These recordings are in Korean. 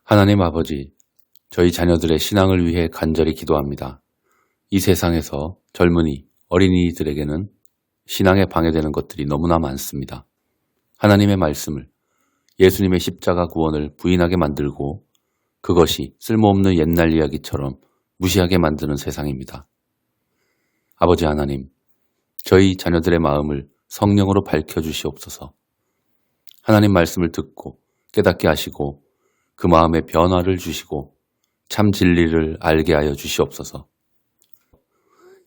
하나님 아버지, 저희 자녀들의 신앙을 위해 간절히 기도합니다. 이 세상에서 젊은이, 어린이들에게는 신앙에 방해되는 것들이 너무나 많습니다. 하나님의 말씀을, 예수님의 십자가 구원을 부인하게 만들고 그것이 쓸모없는 옛날 이야기처럼 무시하게 만드는 세상입니다. 아버지 하나님, 저희 자녀들의 마음을 성령으로 밝혀주시옵소서. 하나님 말씀을 듣고 깨닫게 하시고 그 마음에 변화를 주시고 참 진리를 알게 하여 주시옵소서.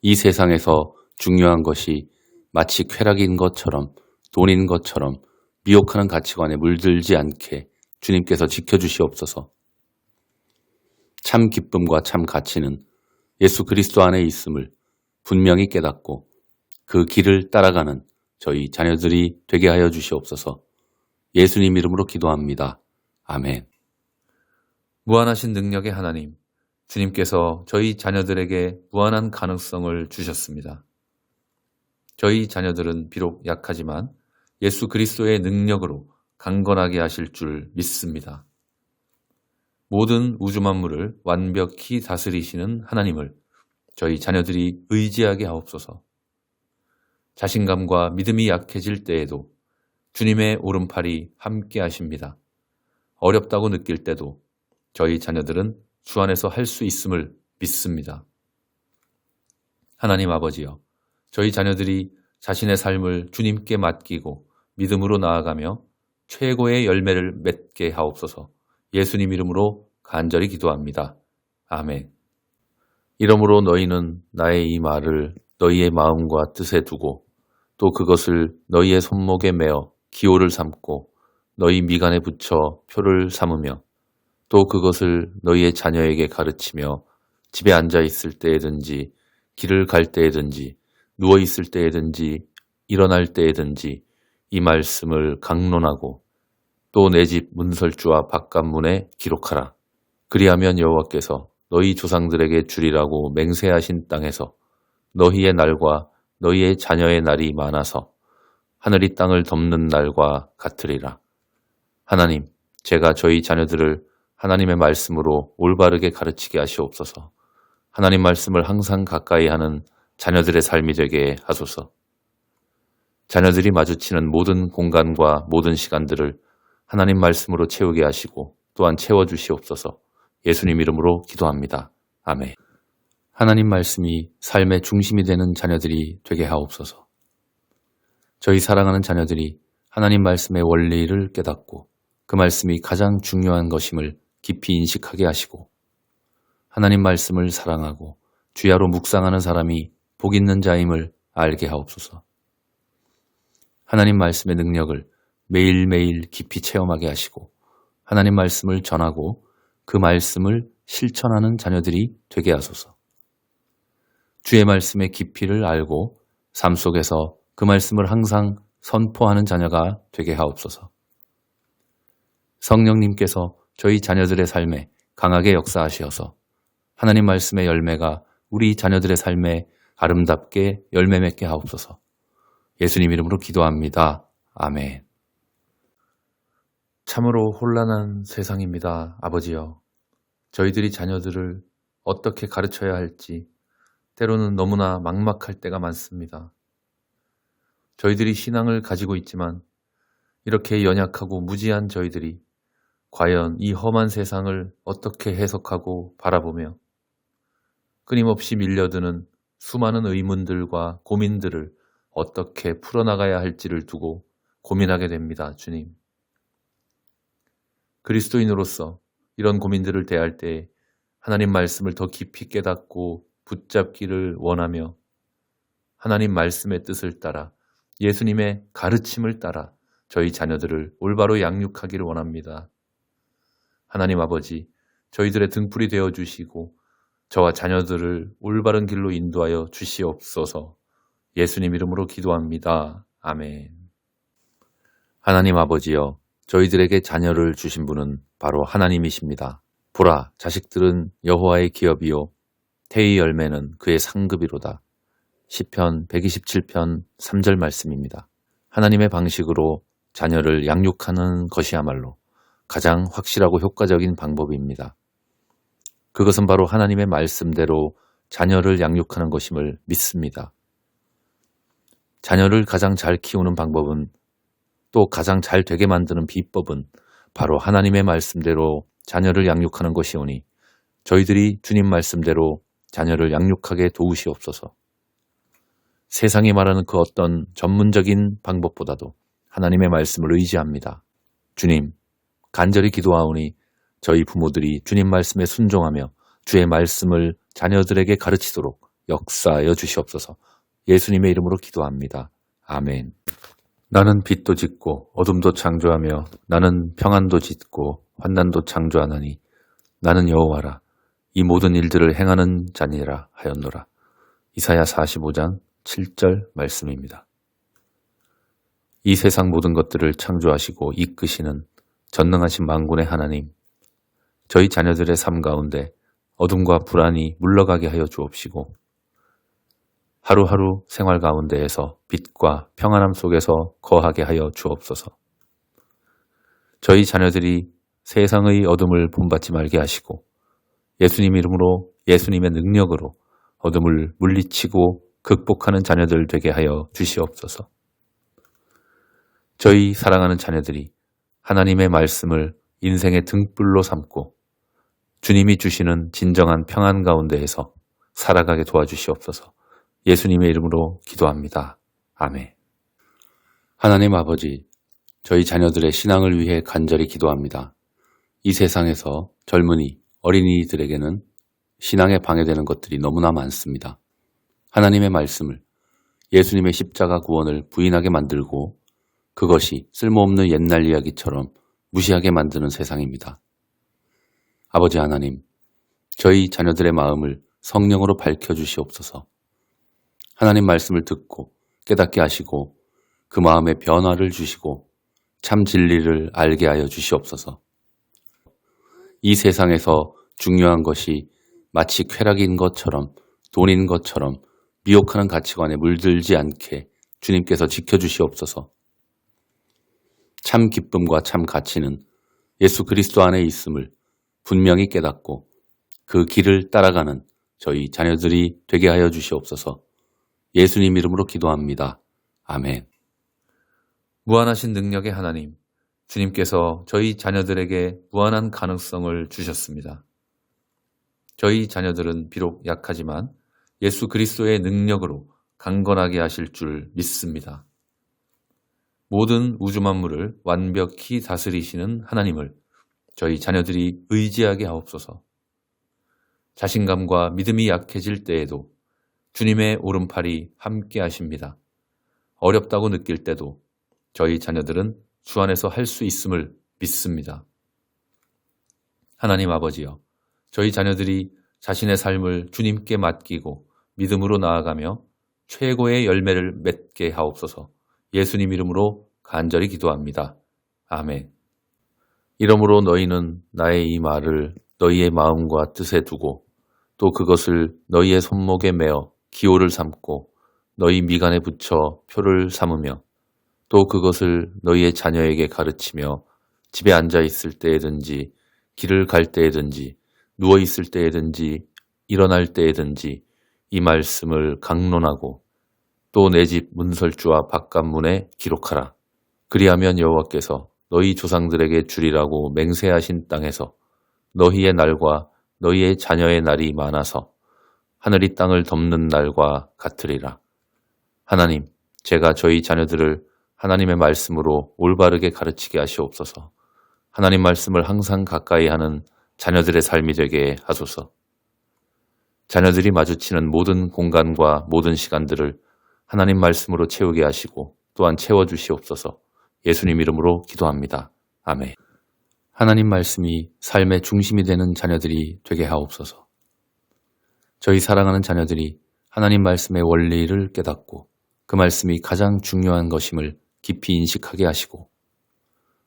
이 세상에서 중요한 것이 마치 쾌락인 것처럼 돈인 것처럼 미혹하는 가치관에 물들지 않게 주님께서 지켜주시옵소서. 참 기쁨과 참 가치는 예수 그리스도 안에 있음을 분명히 깨닫고 그 길을 따라가는 저희 자녀들이 되게 하여 주시옵소서. 예수님 이름으로 기도합니다. 아멘. 무한하신 능력의 하나님, 주님께서 저희 자녀들에게 무한한 가능성을 주셨습니다. 저희 자녀들은 비록 약하지만 예수 그리스도의 능력으로 강건하게 하실 줄 믿습니다. 모든 우주 만물을 완벽히 다스리시는 하나님을 저희 자녀들이 의지하게 하옵소서. 자신감과 믿음이 약해질 때에도 주님의 오른팔이 함께 하십니다. 어렵다고 느낄 때도 저희 자녀들은 주 안에서 할 수 있음을 믿습니다. 하나님 아버지여, 저희 자녀들이 자신의 삶을 주님께 맡기고 믿음으로 나아가며 최고의 열매를 맺게 하옵소서. 예수님 이름으로 간절히 기도합니다. 아멘. 이러므로 너희는 나의 이 말을 너희의 마음과 뜻에 두고 또 그것을 너희의 손목에 매어 기호를 삼고 너희 미간에 붙여 표를 삼으며 또 그것을 너희의 자녀에게 가르치며 집에 앉아 있을 때에든지 길을 갈 때에든지 누워 있을 때에든지 일어날 때에든지 이 말씀을 강론하고 또 내 집 문설주와 바깥문에 기록하라. 그리하면 여호와께서 너희 조상들에게 주리라고 맹세하신 땅에서 너희의 날과 너희의 자녀의 날이 많아서 하늘이 땅을 덮는 날과 같으리라. 하나님, 제가 저희 자녀들을 하나님의 말씀으로 올바르게 가르치게 하시옵소서. 하나님 말씀을 항상 가까이 하는 자녀들의 삶이 되게 하소서. 자녀들이 마주치는 모든 공간과 모든 시간들을 하나님 말씀으로 채우게 하시고 또한 채워주시옵소서. 예수님 이름으로 기도합니다. 아멘. 하나님 말씀이 삶의 중심이 되는 자녀들이 되게 하옵소서. 저희 사랑하는 자녀들이 하나님 말씀의 원리를 깨닫고 그 말씀이 가장 중요한 것임을 깊이 인식하게 하시고 하나님 말씀을 사랑하고 주야로 묵상하는 사람이 복 있는 자임을 알게 하옵소서. 하나님 말씀의 능력을 매일매일 깊이 체험하게 하시고 하나님 말씀을 전하고 그 말씀을 실천하는 자녀들이 되게 하소서. 주의 말씀의 깊이를 알고 삶 속에서 그 말씀을 항상 선포하는 자녀가 되게 하옵소서. 성령님께서 저희 자녀들의 삶에 강하게 역사하시어서 하나님 말씀의 열매가 우리 자녀들의 삶에 아름답게 열매 맺게 하옵소서. 예수님 이름으로 기도합니다. 아멘. 참으로 혼란한 세상입니다. 아버지여, 저희들이 자녀들을 어떻게 가르쳐야 할지 때로는 너무나 막막할 때가 많습니다. 저희들이 신앙을 가지고 있지만 이렇게 연약하고 무지한 저희들이 과연 이 험한 세상을 어떻게 해석하고 바라보며 끊임없이 밀려드는 수많은 의문들과 고민들을 어떻게 풀어나가야 할지를 두고 고민하게 됩니다. 주님. 그리스도인으로서 이런 고민들을 대할 때 하나님 말씀을 더 깊이 깨닫고 붙잡기를 원하며 하나님 말씀의 뜻을 따라 예수님의 가르침을 따라 저희 자녀들을 올바로 양육하기를 원합니다. 하나님 아버지, 저희들의 등불이 되어주시고 저와 자녀들을 올바른 길로 인도하여 주시옵소서. 예수님 이름으로 기도합니다. 아멘. 하나님 아버지여, 저희들에게 자녀를 주신 분은 바로 하나님이십니다. 보라, 자식들은 여호와의 기업이요 태의 열매는 그의 상급이로다. 시편 127편 3절 말씀입니다. 하나님의 방식으로 자녀를 양육하는 것이야말로 가장 확실하고 효과적인 방법입니다. 그것은 바로 하나님의 말씀대로 자녀를 양육하는 것임을 믿습니다. 자녀를 가장 잘 키우는 방법은, 또 가장 잘 되게 만드는 비법은 바로 하나님의 말씀대로 자녀를 양육하는 것이오니 저희들이 주님 말씀대로 자녀를 양육하게 도우시옵소서. 세상이 말하는 그 어떤 전문적인 방법보다도 하나님의 말씀을 의지합니다. 주님, 간절히 기도하오니 저희 부모들이 주님 말씀에 순종하며 주의 말씀을 자녀들에게 가르치도록 역사하여 주시옵소서. 예수님의 이름으로 기도합니다. 아멘. 나는 빛도 짓고 어둠도 창조하며 나는 평안도 짓고 환난도 창조하나니 나는 여호와라. 이 모든 일들을 행하는 자니라 하였노라. 이사야 45장 7절 말씀입니다. 이 세상 모든 것들을 창조하시고 이끄시는 전능하신 만군의 하나님, 저희 자녀들의 삶 가운데 어둠과 불안이 물러가게 하여 주옵시고 하루하루 생활 가운데에서 빛과 평안함 속에서 거하게 하여 주옵소서. 저희 자녀들이 세상의 어둠을 본받지 말게 하시고 예수님 이름으로, 예수님의 능력으로 어둠을 물리치고 극복하는 자녀들 되게 하여 주시옵소서. 저희 사랑하는 자녀들이 하나님의 말씀을 인생의 등불로 삼고 주님이 주시는 진정한 평안 가운데에서 살아가게 도와주시옵소서. 예수님의 이름으로 기도합니다. 아멘. 하나님 아버지, 저희 자녀들의 신앙을 위해 간절히 기도합니다. 이 세상에서 젊은이, 어린이들에게는 신앙에 방해되는 것들이 너무나 많습니다. 하나님의 말씀을, 예수님의 십자가 구원을 부인하게 만들고 그것이 쓸모없는 옛날 이야기처럼 무시하게 만드는 세상입니다. 아버지 하나님, 저희 자녀들의 마음을 성령으로 밝혀주시옵소서. 하나님 말씀을 듣고 깨닫게 하시고 그 마음에 변화를 주시고 참 진리를 알게 하여 주시옵소서. 이 세상에서 중요한 것이 마치 쾌락인 것처럼, 돈인 것처럼 미혹하는 가치관에 물들지 않게 주님께서 지켜주시옵소서. 참 기쁨과 참 가치는 예수 그리스도 안에 있음을 분명히 깨닫고 그 길을 따라가는 저희 자녀들이 되게 하여 주시옵소서. 예수님 이름으로 기도합니다. 아멘. 무한하신 능력의 하나님, 주님께서 저희 자녀들에게 무한한 가능성을 주셨습니다. 저희 자녀들은 비록 약하지만 예수 그리스도의 능력으로 강건하게 하실 줄 믿습니다. 모든 우주 만물을 완벽히 다스리시는 하나님을 저희 자녀들이 의지하게 하옵소서. 자신감과 믿음이 약해질 때에도 주님의 오른팔이 함께 하십니다. 어렵다고 느낄 때도 저희 자녀들은 주 안에서 할 수 있음을 믿습니다. 하나님 아버지여, 저희 자녀들이 자신의 삶을 주님께 맡기고 믿음으로 나아가며 최고의 열매를 맺게 하옵소서. 예수님 이름으로 간절히 기도합니다. 아멘. 이러므로 너희는 나의 이 말을 너희의 마음과 뜻에 두고 또 그것을 너희의 손목에 메어 기호를 삼고 너희 미간에 붙여 표를 삼으며 또 그것을 너희의 자녀에게 가르치며 집에 앉아 있을 때에든지 길을 갈 때에든지 누워 있을 때에든지 일어날 때에든지 이 말씀을 강론하고 또 내 집 문설주와 바깥문에 기록하라. 그리하면 여호와께서 너희 조상들에게 주리라고 맹세하신 땅에서 너희의 날과 너희의 자녀의 날이 많아서 하늘이 땅을 덮는 날과 같으리라. 하나님, 제가 저희 자녀들을 하나님의 말씀으로 올바르게 가르치게 하시옵소서. 하나님 말씀을 항상 가까이 하는 자녀들의 삶이 되게 하소서. 자녀들이 마주치는 모든 공간과 모든 시간들을 하나님 말씀으로 채우게 하시고 또한 채워주시옵소서. 예수님 이름으로 기도합니다. 아멘. 하나님 말씀이 삶의 중심이 되는 자녀들이 되게 하옵소서. 저희 사랑하는 자녀들이 하나님 말씀의 원리를 깨닫고 그 말씀이 가장 중요한 것임을 깊이 인식하게 하시고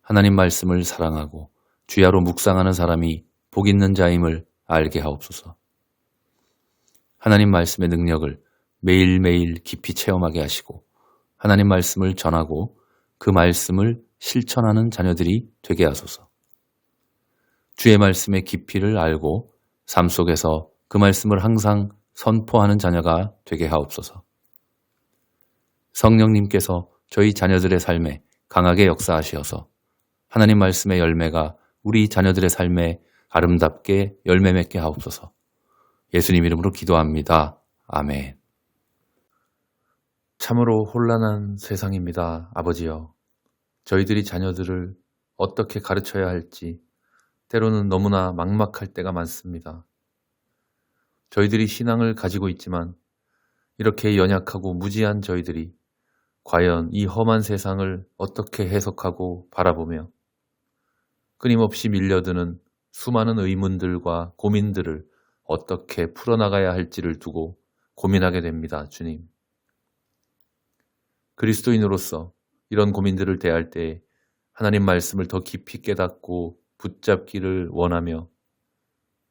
하나님 말씀을 사랑하고 주야로 묵상하는 사람이 복 있는 자임을 알게 하옵소서. 하나님 말씀의 능력을 매일매일 깊이 체험하게 하시고 하나님 말씀을 전하고 그 말씀을 실천하는 자녀들이 되게 하소서. 주의 말씀의 깊이를 알고 삶 속에서 그 말씀을 항상 선포하는 자녀가 되게 하옵소서. 성령님께서 저희 자녀들의 삶에 강하게 역사하시어서 하나님 말씀의 열매가 우리 자녀들의 삶에 아름답게 열매 맺게 하옵소서. 예수님 이름으로 기도합니다. 아멘. 참으로 혼란한 세상입니다. 아버지여, 저희들이 자녀들을 어떻게 가르쳐야 할지 때로는 너무나 막막할 때가 많습니다. 저희들이 신앙을 가지고 있지만 이렇게 연약하고 무지한 저희들이 과연 이 험한 세상을 어떻게 해석하고 바라보며 끊임없이 밀려드는 수많은 의문들과 고민들을 어떻게 풀어나가야 할지를 두고 고민하게 됩니다, 주님. 그리스도인으로서 이런 고민들을 대할 때 하나님 말씀을 더 깊이 깨닫고 붙잡기를 원하며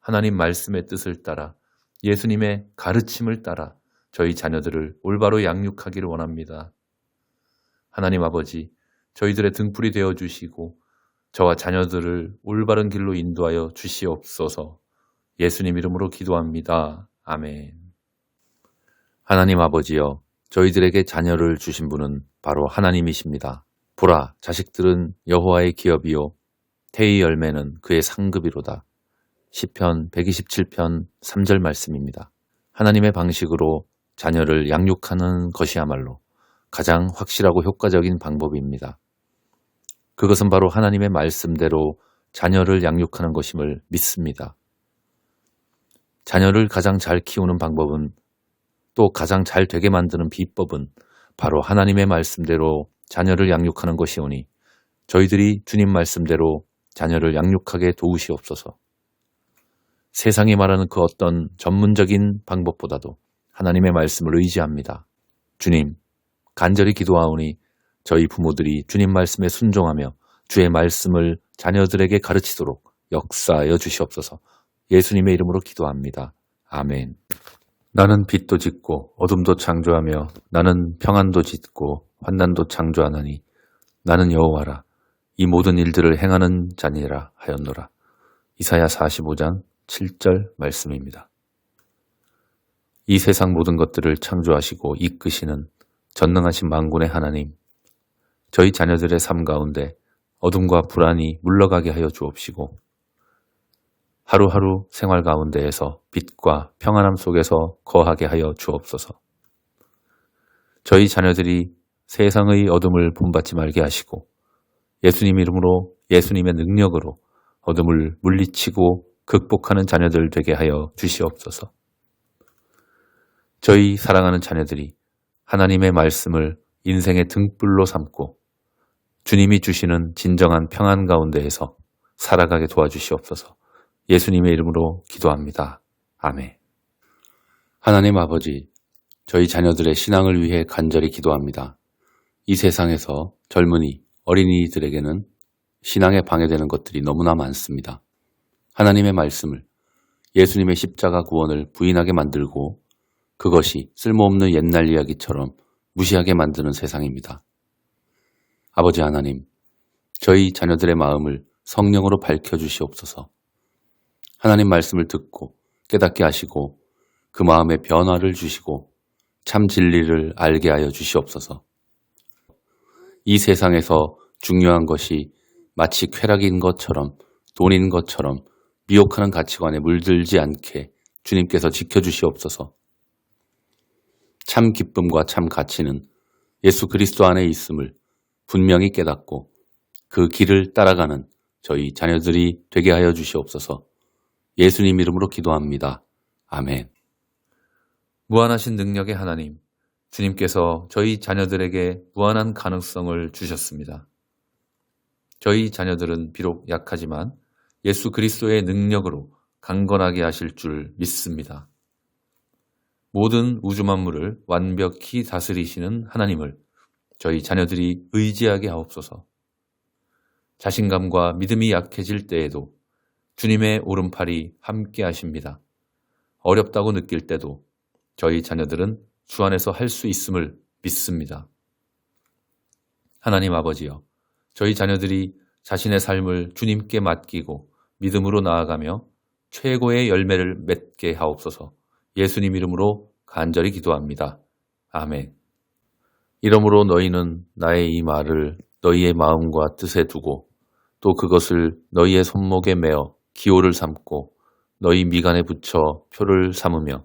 하나님 말씀의 뜻을 따라 예수님의 가르침을 따라 저희 자녀들을 올바로 양육하기를 원합니다. 하나님 아버지, 저희들의 등불이 되어주시고 저와 자녀들을 올바른 길로 인도하여 주시옵소서. 예수님 이름으로 기도합니다. 아멘. 하나님 아버지여, 저희들에게 자녀를 주신 분은 바로 하나님이십니다. 보라, 자식들은 여호와의 기업이요 태의 열매는 그의 상급이로다. 시편 127편 3절 말씀입니다. 하나님의 방식으로 자녀를 양육하는 것이야말로 가장 확실하고 효과적인 방법입니다. 그것은 바로 하나님의 말씀대로 자녀를 양육하는 것임을 믿습니다. 자녀를 가장 잘 키우는 방법은 또 가장 잘 되게 만드는 비법은 바로 하나님의 말씀대로 자녀를 양육하는 것이오니 저희들이 주님 말씀대로 자녀를 양육하게 도우시옵소서. 세상이 말하는 그 어떤 전문적인 방법보다도 하나님의 말씀을 의지합니다. 주님, 간절히 기도하오니 저희 부모들이 주님 말씀에 순종하며 주의 말씀을 자녀들에게 가르치도록 역사하여 주시옵소서. 예수님의 이름으로 기도합니다. 아멘. 나는 빛도 짓고 어둠도 창조하며 나는 평안도 짓고 환난도 창조하나니 나는 여호와라. 이 모든 일들을 행하는 자니라 하였노라. 이사야 45장 7절 말씀입니다. 이 세상 모든 것들을 창조하시고 이끄시는 전능하신 만군의 하나님, 저희 자녀들의 삶 가운데 어둠과 불안이 물러가게 하여 주옵시고 하루하루 생활 가운데에서 빛과 평안함 속에서 거하게 하여 주옵소서. 저희 자녀들이 세상의 어둠을 본받지 말게 하시고 예수님 이름으로 예수님의 능력으로 어둠을 물리치고 극복하는 자녀들 되게 하여 주시옵소서. 저희 사랑하는 자녀들이 하나님의 말씀을 인생의 등불로 삼고 주님이 주시는 진정한 평안 가운데에서 살아가게 도와주시옵소서. 예수님의 이름으로 기도합니다. 아멘. 하나님 아버지, 저희 자녀들의 신앙을 위해 간절히 기도합니다. 이 세상에서 젊은이, 어린이들에게는 신앙에 방해되는 것들이 너무나 많습니다. 하나님의 말씀을, 예수님의 십자가 구원을 부인하게 만들고 그것이 쓸모없는 옛날 이야기처럼 무시하게 만드는 세상입니다. 아버지 하나님, 저희 자녀들의 마음을 성령으로 밝혀주시옵소서. 하나님 말씀을 듣고 깨닫게 하시고 그 마음에 변화를 주시고 참 진리를 알게 하여 주시옵소서. 이 세상에서 중요한 것이 마치 쾌락인 것처럼 돈인 것처럼 미혹하는 가치관에 물들지 않게 주님께서 지켜주시옵소서. 참 기쁨과 참 가치는 예수 그리스도 안에 있음을 분명히 깨닫고 그 길을 따라가는 저희 자녀들이 되게 하여 주시옵소서. 예수님 이름으로 기도합니다. 아멘. 무한하신 능력의 하나님, 주님께서 저희 자녀들에게 무한한 가능성을 주셨습니다. 저희 자녀들은 비록 약하지만 예수 그리스도의 능력으로 강건하게 하실 줄 믿습니다. 모든 우주 만물을 완벽히 다스리시는 하나님을 저희 자녀들이 의지하게 하옵소서. 자신감과 믿음이 약해질 때에도 주님의 오른팔이 함께 하십니다. 어렵다고 느낄 때도 저희 자녀들은 주 안에서 할 수 있음을 믿습니다. 하나님 아버지여, 저희 자녀들이 자신의 삶을 주님께 맡기고 믿음으로 나아가며 최고의 열매를 맺게 하옵소서. 예수님 이름으로 간절히 기도합니다. 아멘. 이러므로 너희는 나의 이 말을 너희의 마음과 뜻에 두고 또 그것을 너희의 손목에 매어 기호를 삼고 너희 미간에 붙여 표를 삼으며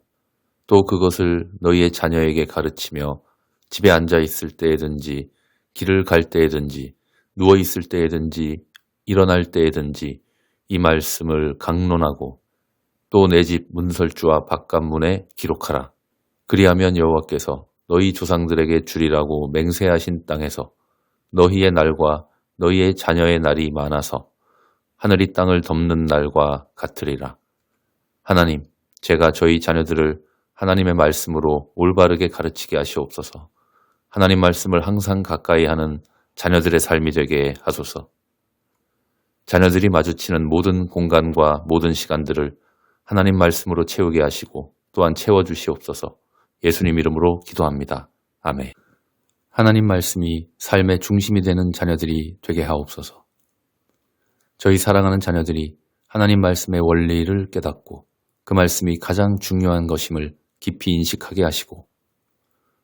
또 그것을 너희의 자녀에게 가르치며 집에 앉아 있을 때에든지 길을 갈 때에든지 누워 있을 때에든지 일어날 때에든지 이 말씀을 강론하고 또 내 집 문설주와 바깥문에 기록하라. 그리하면 여호와께서 너희 조상들에게 주리라고 맹세하신 땅에서 너희의 날과 너희의 자녀의 날이 많아서 하늘이 땅을 덮는 날과 같으리라. 하나님, 제가 저희 자녀들을 하나님의 말씀으로 올바르게 가르치게 하시옵소서. 하나님 말씀을 항상 가까이 하는 자녀들의 삶이 되게 하소서. 자녀들이 마주치는 모든 공간과 모든 시간들을 하나님 말씀으로 채우게 하시고 또한 채워주시옵소서. 예수님 이름으로 기도합니다. 아멘. 하나님 말씀이 삶의 중심이 되는 자녀들이 되게 하옵소서. 저희 사랑하는 자녀들이 하나님 말씀의 원리를 깨닫고 그 말씀이 가장 중요한 것임을 깊이 인식하게 하시고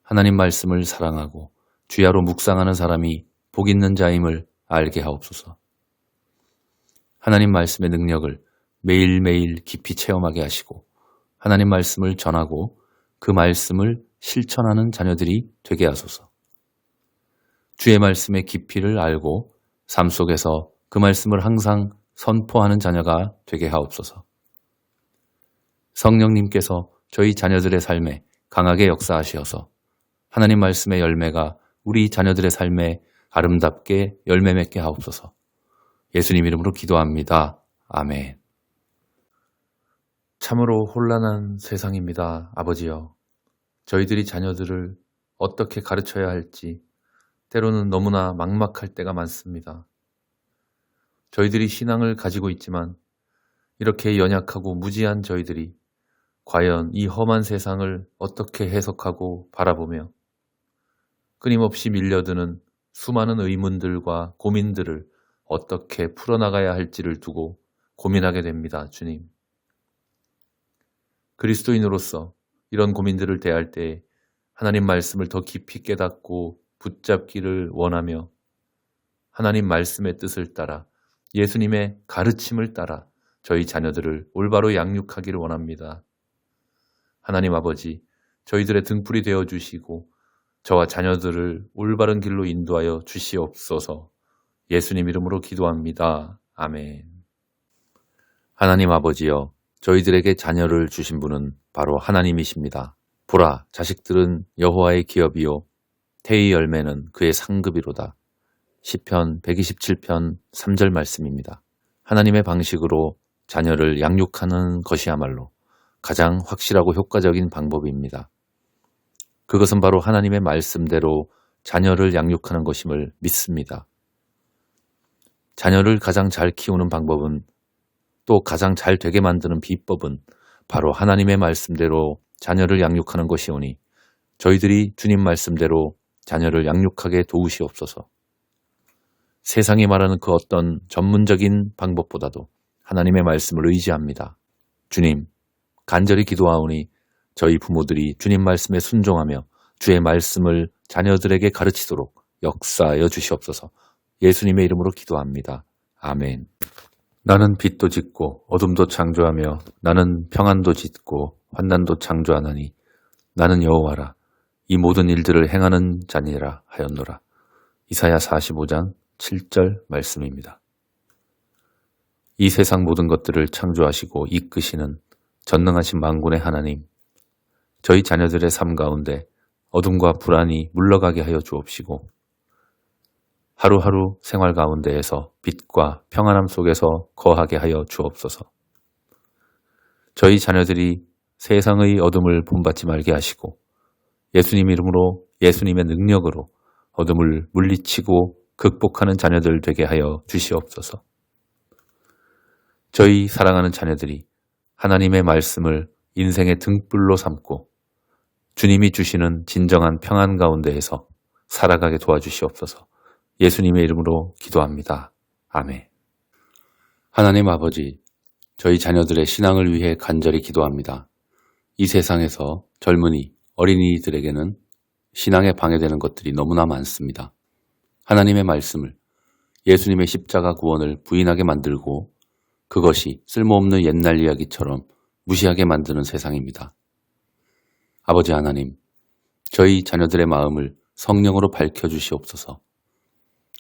하나님 말씀을 사랑하고 주야로 묵상하는 사람이 복 있는 자임을 알게 하옵소서. 하나님 말씀의 능력을 매일매일 깊이 체험하게 하시고 하나님 말씀을 전하고 그 말씀을 실천하는 자녀들이 되게 하소서. 주의 말씀의 깊이를 알고 삶 속에서 그 말씀을 항상 선포하는 자녀가 되게 하옵소서. 성령님께서 저희 자녀들의 삶에 강하게 역사하시어서 하나님 말씀의 열매가 우리 자녀들의 삶에 아름답게 열매 맺게 하옵소서. 예수님 이름으로 기도합니다. 아멘. 참으로 혼란한 세상입니다. 아버지여, 저희들이 자녀들을 어떻게 가르쳐야 할지 때로는 너무나 막막할 때가 많습니다. 저희들이 신앙을 가지고 있지만 이렇게 연약하고 무지한 저희들이 과연 이 험한 세상을 어떻게 해석하고 바라보며 끊임없이 밀려드는 수많은 의문들과 고민들을 어떻게 풀어나가야 할지를 두고 고민하게 됩니다. 주님. 그리스도인으로서 이런 고민들을 대할 때 하나님 말씀을 더 깊이 깨닫고 붙잡기를 원하며 하나님 말씀의 뜻을 따라 예수님의 가르침을 따라 저희 자녀들을 올바로 양육하기를 원합니다. 하나님 아버지, 저희들의 등불이 되어주시고 저와 자녀들을 올바른 길로 인도하여 주시옵소서. 예수님 이름으로 기도합니다. 아멘. 하나님 아버지여, 저희들에게 자녀를 주신 분은 바로 하나님이십니다. 보라, 자식들은 여호와의 기업이요 태의 열매는 그의 상급이로다. 시편 127편 3절 말씀입니다. 하나님의 방식으로 자녀를 양육하는 것이야말로 가장 확실하고 효과적인 방법입니다. 그것은 바로 하나님의 말씀대로 자녀를 양육하는 것임을 믿습니다. 자녀를 가장 잘 키우는 방법은 또 가장 잘 되게 만드는 비법은 바로 하나님의 말씀대로 자녀를 양육하는 것이오니 저희들이 주님 말씀대로 자녀를 양육하게 도우시옵소서. 세상이 말하는 그 어떤 전문적인 방법보다도 하나님의 말씀을 의지합니다. 주님, 간절히 기도하오니 저희 부모들이 주님 말씀에 순종하며 주의 말씀을 자녀들에게 가르치도록 역사하여 주시옵소서. 예수님의 이름으로 기도합니다. 아멘. 나는 빛도 짓고 어둠도 창조하며 나는 평안도 짓고 환난도 창조하나니 나는 여호와라. 이 모든 일들을 행하는 자니라 하였노라. 이사야 45장 7절 말씀입니다. 이 세상 모든 것들을 창조하시고 이끄시는 전능하신 만군의 하나님, 저희 자녀들의 삶 가운데 어둠과 불안이 물러가게 하여 주옵시고 하루하루 생활 가운데에서 빛과 평안함 속에서 거하게 하여 주옵소서. 저희 자녀들이 세상의 어둠을 본받지 말게 하시고 예수님 이름으로 예수님의 능력으로 어둠을 물리치고 극복하는 자녀들 되게 하여 주시옵소서. 저희 사랑하는 자녀들이 하나님의 말씀을 인생의 등불로 삼고 주님이 주시는 진정한 평안 가운데에서 살아가게 도와주시옵소서. 예수님의 이름으로 기도합니다. 아멘. 하나님 아버지, 저희 자녀들의 신앙을 위해 간절히 기도합니다. 이 세상에서 젊은이, 어린이들에게는 신앙에 방해되는 것들이 너무나 많습니다. 하나님의 말씀을, 예수님의 십자가 구원을 부인하게 만들고 그것이 쓸모없는 옛날 이야기처럼 무시하게 만드는 세상입니다. 아버지 하나님, 저희 자녀들의 마음을 성령으로 밝혀주시옵소서.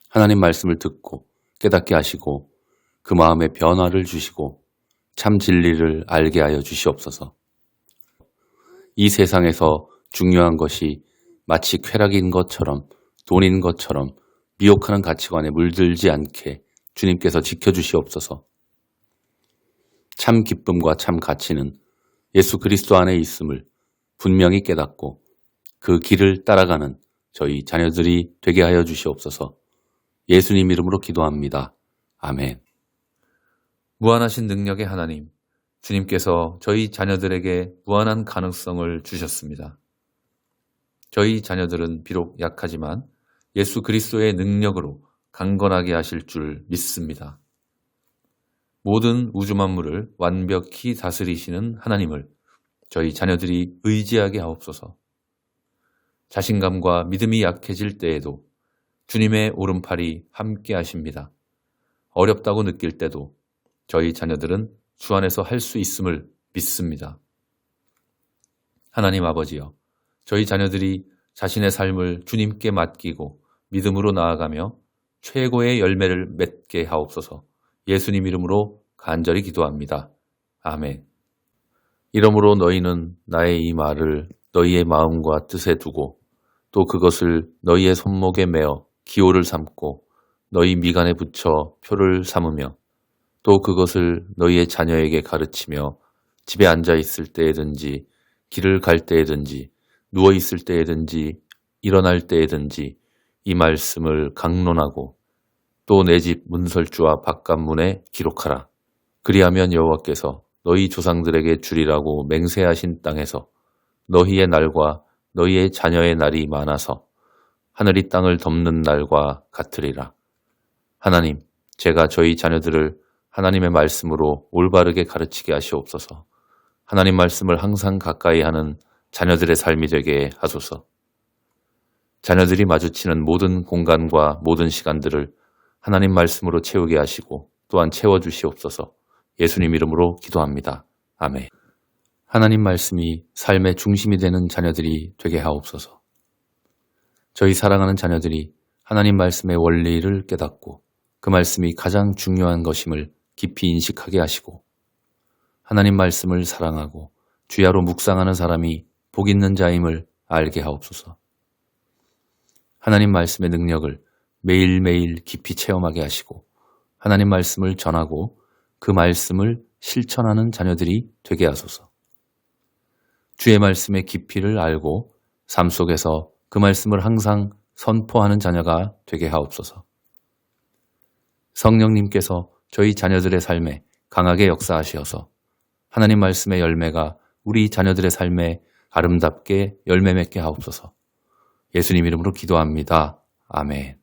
하나님 말씀을 듣고 깨닫게 하시고 그 마음에 변화를 주시고 참 진리를 알게 하여 주시옵소서. 이 세상에서 중요한 것이 마치 쾌락인 것처럼 돈인 것처럼 미혹하는 가치관에 물들지 않게 주님께서 지켜주시옵소서. 참 기쁨과 참 가치는 예수 그리스도 안에 있음을 분명히 깨닫고 그 길을 따라가는 저희 자녀들이 되게 하여 주시옵소서. 예수님 이름으로 기도합니다. 아멘. 무한하신 능력의 하나님, 주님께서 저희 자녀들에게 무한한 가능성을 주셨습니다. 저희 자녀들은 비록 약하지만 예수 그리스도의 능력으로 강건하게 하실 줄 믿습니다. 모든 우주 만물을 완벽히 다스리시는 하나님을 저희 자녀들이 의지하게 하옵소서. 자신감과 믿음이 약해질 때에도 주님의 오른팔이 함께 하십니다. 어렵다고 느낄 때도 저희 자녀들은 주 안에서 할 수 있음을 믿습니다. 하나님 아버지여, 저희 자녀들이 자신의 삶을 주님께 맡기고 믿음으로 나아가며 최고의 열매를 맺게 하옵소서. 예수님 이름으로 간절히 기도합니다. 아멘. 이러므로 너희는 나의 이 말을 너희의 마음과 뜻에 두고 또 그것을 너희의 손목에 매어 기호를 삼고 너희 미간에 붙여 표를 삼으며 또 그것을 너희의 자녀에게 가르치며 집에 앉아 있을 때에든지 길을 갈 때에든지 누워 있을 때에든지 일어날 때에든지 이 말씀을 강론하고 또 내 집 문설주와 바깥문에 기록하라. 그리하면 여호와께서 너희 조상들에게 주리라고 맹세하신 땅에서 너희의 날과 너희의 자녀의 날이 많아서 하늘이 땅을 덮는 날과 같으리라. 하나님, 제가 저희 자녀들을 하나님의 말씀으로 올바르게 가르치게 하시옵소서. 하나님 말씀을 항상 가까이 하는 자녀들의 삶이 되게 하소서. 자녀들이 마주치는 모든 공간과 모든 시간들을 하나님 말씀으로 채우게 하시고 또한 채워주시옵소서. 예수님 이름으로 기도합니다. 아멘. 하나님 말씀이 삶의 중심이 되는 자녀들이 되게 하옵소서. 저희 사랑하는 자녀들이 하나님 말씀의 원리를 깨닫고 그 말씀이 가장 중요한 것임을 깊이 인식하게 하시고 하나님 말씀을 사랑하고 주야로 묵상하는 사람이 복 있는 자임을 알게 하옵소서. 하나님 말씀의 능력을 매일매일 깊이 체험하게 하시고 하나님 말씀을 전하고 그 말씀을 실천하는 자녀들이 되게 하소서. 주의 말씀의 깊이를 알고 삶 속에서 그 말씀을 항상 선포하는 자녀가 되게 하옵소서. 성령님께서 저희 자녀들의 삶에 강하게 역사하시어서 하나님 말씀의 열매가 우리 자녀들의 삶에 아름답게 열매 맺게 하옵소서. 예수님 이름으로 기도합니다. 아멘.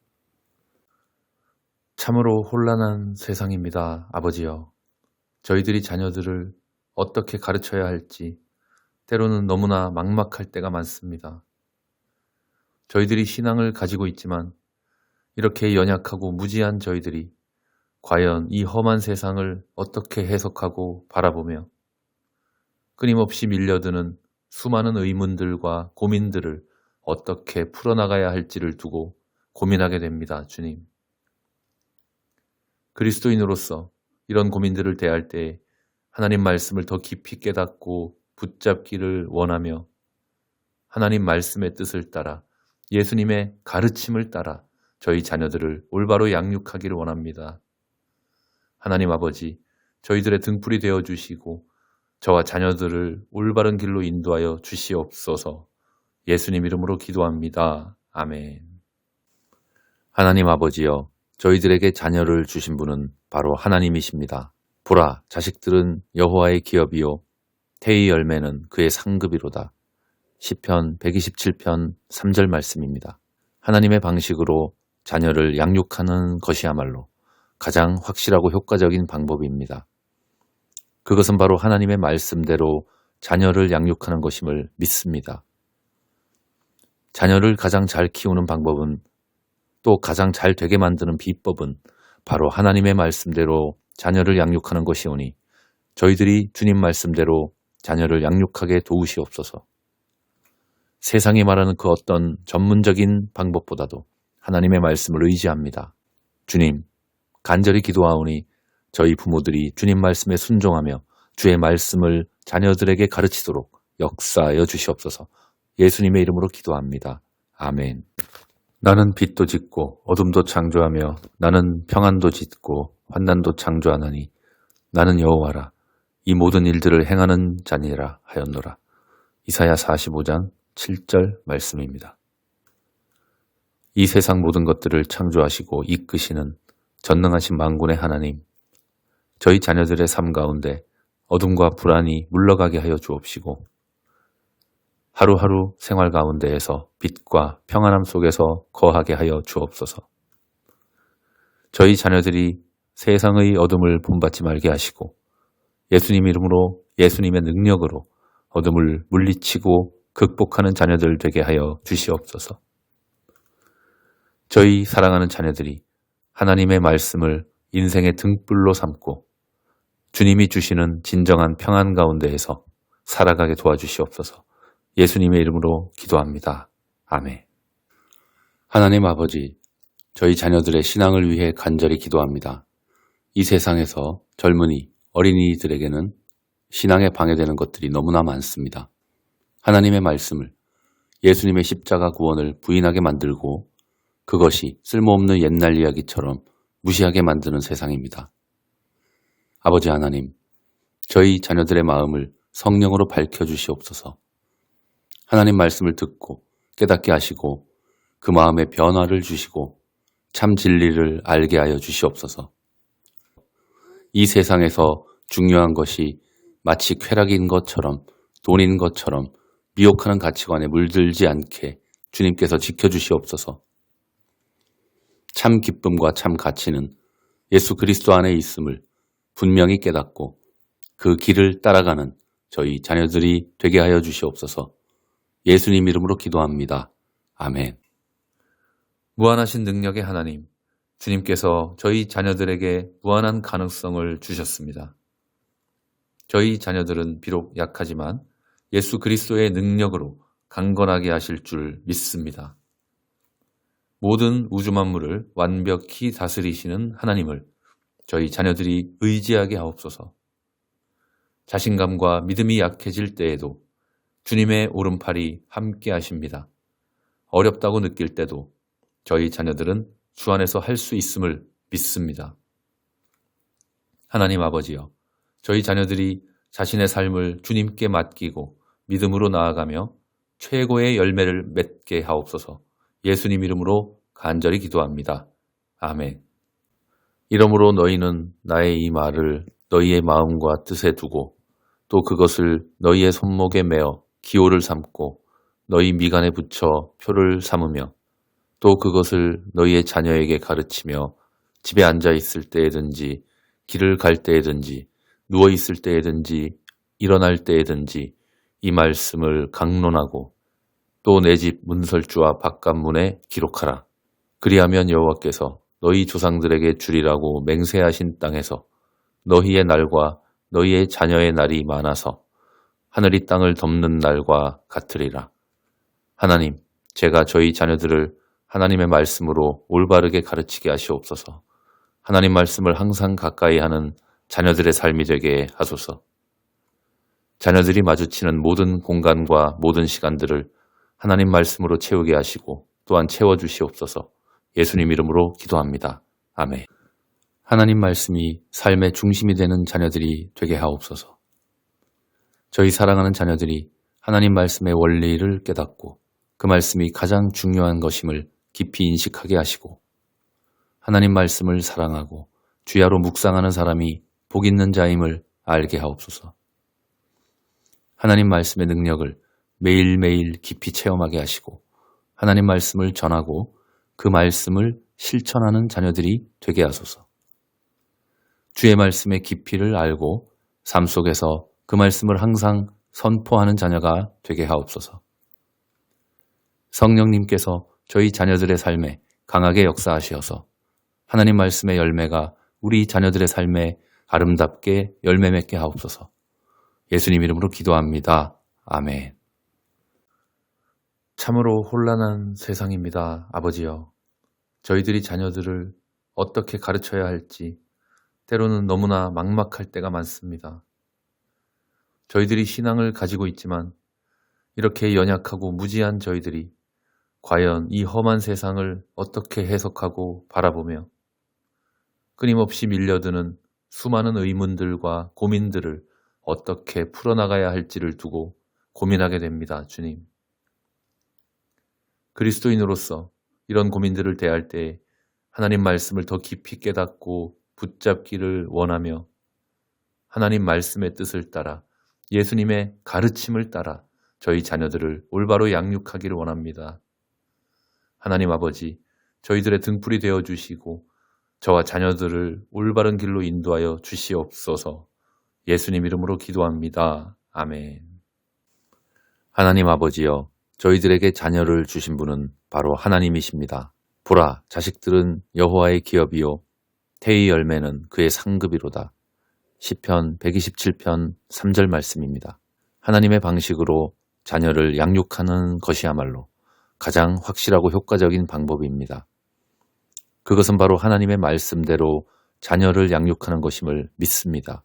참으로 혼란한 세상입니다. 아버지여, 저희들이 자녀들을 어떻게 가르쳐야 할지 때로는 너무나 막막할 때가 많습니다. 저희들이 신앙을 가지고 있지만 이렇게 연약하고 무지한 저희들이 과연 이 험한 세상을 어떻게 해석하고 바라보며 끊임없이 밀려드는 수많은 의문들과 고민들을 어떻게 풀어나가야 할지를 두고 고민하게 됩니다. 주님. 그리스도인으로서 이런 고민들을 대할 때 하나님 말씀을 더 깊이 깨닫고 붙잡기를 원하며 하나님 말씀의 뜻을 따라 예수님의 가르침을 따라 저희 자녀들을 올바로 양육하기를 원합니다. 하나님 아버지, 저희들의 등불이 되어주시고 저와 자녀들을 올바른 길로 인도하여 주시옵소서. 예수님 이름으로 기도합니다. 아멘. 하나님 아버지여, 저희들에게 자녀를 주신 분은 바로 하나님이십니다. 보라, 자식들은 여호와의 기업이요 태의 열매는 그의 상급이로다. 시편 127편 3절 말씀입니다. 하나님의 방식으로 자녀를 양육하는 것이야말로 가장 확실하고 효과적인 방법입니다. 그것은 바로 하나님의 말씀대로 자녀를 양육하는 것임을 믿습니다. 자녀를 가장 잘 키우는 방법은, 또 가장 잘 되게 만드는 비법은 바로 하나님의 말씀대로 자녀를 양육하는 것이오니 저희들이 주님 말씀대로 자녀를 양육하게 도우시옵소서. 세상이 말하는 그 어떤 전문적인 방법보다도 하나님의 말씀을 의지합니다. 주님, 간절히 기도하오니 저희 부모들이 주님 말씀에 순종하며 주의 말씀을 자녀들에게 가르치도록 역사하여 주시옵소서. 예수님의 이름으로 기도합니다. 아멘. 나는 빛도 짓고 어둠도 창조하며 나는 평안도 짓고 환난도 창조하나니 나는 여호와라. 이 모든 일들을 행하는 자니라 하였노라. 이사야 45장 7절 말씀입니다. 이 세상 모든 것들을 창조하시고 이끄시는 전능하신 만군의 하나님, 저희 자녀들의 삶 가운데 어둠과 불안이 물러가게 하여 주옵시고 하루하루 생활 가운데에서 빛과 평안함 속에서 거하게 하여 주옵소서. 저희 자녀들이 세상의 어둠을 본받지 말게 하시고 예수님 이름으로, 예수님의 능력으로 어둠을 물리치고 극복하는 자녀들 되게 하여 주시옵소서. 저희 사랑하는 자녀들이 하나님의 말씀을 인생의 등불로 삼고 주님이 주시는 진정한 평안 가운데에서 살아가게 도와주시옵소서. 예수님의 이름으로 기도합니다. 아멘. 하나님 아버지, 저희 자녀들의 신앙을 위해 간절히 기도합니다. 이 세상에서 젊은이, 어린이들에게는 신앙에 방해되는 것들이 너무나 많습니다. 하나님의 말씀을, 예수님의 십자가 구원을 부인하게 만들고 그것이 쓸모없는 옛날 이야기처럼 무시하게 만드는 세상입니다. 아버지 하나님, 저희 자녀들의 마음을 성령으로 밝혀주시옵소서. 하나님 말씀을 듣고 깨닫게 하시고 그 마음에 변화를 주시고 참 진리를 알게 하여 주시옵소서. 이 세상에서 중요한 것이 마치 쾌락인 것처럼, 돈인 것처럼 미혹하는 가치관에 물들지 않게 주님께서 지켜주시옵소서. 참 기쁨과 참 가치는 예수 그리스도 안에 있음을 분명히 깨닫고 그 길을 따라가는 저희 자녀들이 되게 하여 주시옵소서. 예수님 이름으로 기도합니다. 아멘. 무한하신 능력의 하나님, 주님께서 저희 자녀들에게 무한한 가능성을 주셨습니다. 저희 자녀들은 비록 약하지만 예수 그리스도의 능력으로 강건하게 하실 줄 믿습니다. 모든 우주 만물을 완벽히 다스리시는 하나님을 저희 자녀들이 의지하게 하옵소서. 자신감과 믿음이 약해질 때에도 주님의 오른팔이 함께 하십니다. 어렵다고 느낄 때도 저희 자녀들은 주 안에서 할 수 있음을 믿습니다. 하나님 아버지여, 저희 자녀들이 자신의 삶을 주님께 맡기고 믿음으로 나아가며 최고의 열매를 맺게 하옵소서. 예수님 이름으로 간절히 기도합니다. 아멘. 이러므로 너희는 나의 이 말을 너희의 마음과 뜻에 두고 또 그것을 너희의 손목에 메어 기호를 삼고 너희 미간에 붙여 표를 삼으며 또 그것을 너희의 자녀에게 가르치며 집에 앉아 있을 때에든지 길을 갈 때에든지 누워 있을 때에든지 일어날 때에든지 이 말씀을 강론하고 또 내 집 문설주와 바깥문에 기록하라. 그리하면 여호와께서 너희 조상들에게 주리라고 맹세하신 땅에서 너희의 날과 너희의 자녀의 날이 많아서 하늘이 땅을 덮는 날과 같으리라. 하나님, 제가 저희 자녀들을 하나님의 말씀으로 올바르게 가르치게 하시옵소서. 하나님 말씀을 항상 가까이 하는 자녀들의 삶이 되게 하소서. 자녀들이 마주치는 모든 공간과 모든 시간들을 하나님 말씀으로 채우게 하시고 또한 채워주시옵소서. 예수님 이름으로 기도합니다. 아멘. 하나님 말씀이 삶의 중심이 되는 자녀들이 되게 하옵소서. 저희 사랑하는 자녀들이 하나님 말씀의 원리를 깨닫고 그 말씀이 가장 중요한 것임을 깊이 인식하게 하시고 하나님 말씀을 사랑하고 주야로 묵상하는 사람이 복 있는 자임을 알게 하옵소서. 하나님 말씀의 능력을 매일매일 깊이 체험하게 하시고 하나님 말씀을 전하고 그 말씀을 실천하는 자녀들이 되게 하소서. 주의 말씀의 깊이를 알고 삶 속에서 그 말씀을 항상 선포하는 자녀가 되게 하옵소서. 성령님께서 저희 자녀들의 삶에 강하게 역사하시어서 하나님 말씀의 열매가 우리 자녀들의 삶에 아름답게 열매 맺게 하옵소서. 예수님 이름으로 기도합니다. 아멘. 참으로 혼란한 세상입니다. 아버지여, 저희들이 자녀들을 어떻게 가르쳐야 할지 때로는 너무나 막막할 때가 많습니다. 저희들이 신앙을 가지고 있지만 이렇게 연약하고 무지한 저희들이 과연 이 험한 세상을 어떻게 해석하고 바라보며 끊임없이 밀려드는 수많은 의문들과 고민들을 어떻게 풀어나가야 할지를 두고 고민하게 됩니다, 주님. 그리스도인으로서 이런 고민들을 대할 때 하나님 말씀을 더 깊이 깨닫고 붙잡기를 원하며 하나님 말씀의 뜻을 따라 예수님의 가르침을 따라 저희 자녀들을 올바로 양육하기를 원합니다. 하나님 아버지, 저희들의 등불이 되어주시고 저와 자녀들을 올바른 길로 인도하여 주시옵소서. 예수님 이름으로 기도합니다. 아멘. 하나님 아버지여, 저희들에게 자녀를 주신 분은 바로 하나님이십니다. 보라, 자식들은 여호와의 기업이요 태의 열매는 그의 상급이로다. 시편 127편 3절 말씀입니다. 하나님의 방식으로 자녀를 양육하는 것이야말로 가장 확실하고 효과적인 방법입니다. 그것은 바로 하나님의 말씀대로 자녀를 양육하는 것임을 믿습니다.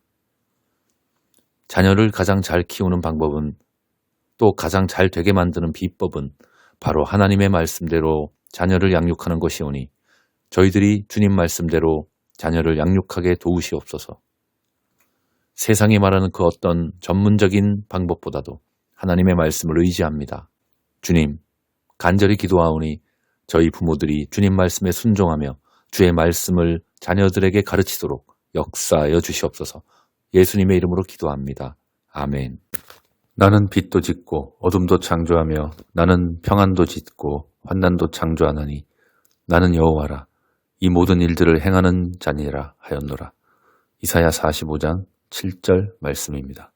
자녀를 가장 잘 키우는 방법은, 또 가장 잘 되게 만드는 비법은 바로 하나님의 말씀대로 자녀를 양육하는 것이오니 저희들이 주님 말씀대로 자녀를 양육하게 도우시옵소서. 세상이 말하는 그 어떤 전문적인 방법보다도 하나님의 말씀을 의지합니다. 주님, 간절히 기도하오니 저희 부모들이 주님 말씀에 순종하며 주의 말씀을 자녀들에게 가르치도록 역사하여 주시옵소서. 예수님의 이름으로 기도합니다. 아멘. 나는 빛도 짓고 어둠도 창조하며 나는 평안도 짓고 환난도 창조하나니 나는 여호와라. 이 모든 일들을 행하는 자니라 하였노라. 이사야 45장 7절 말씀입니다.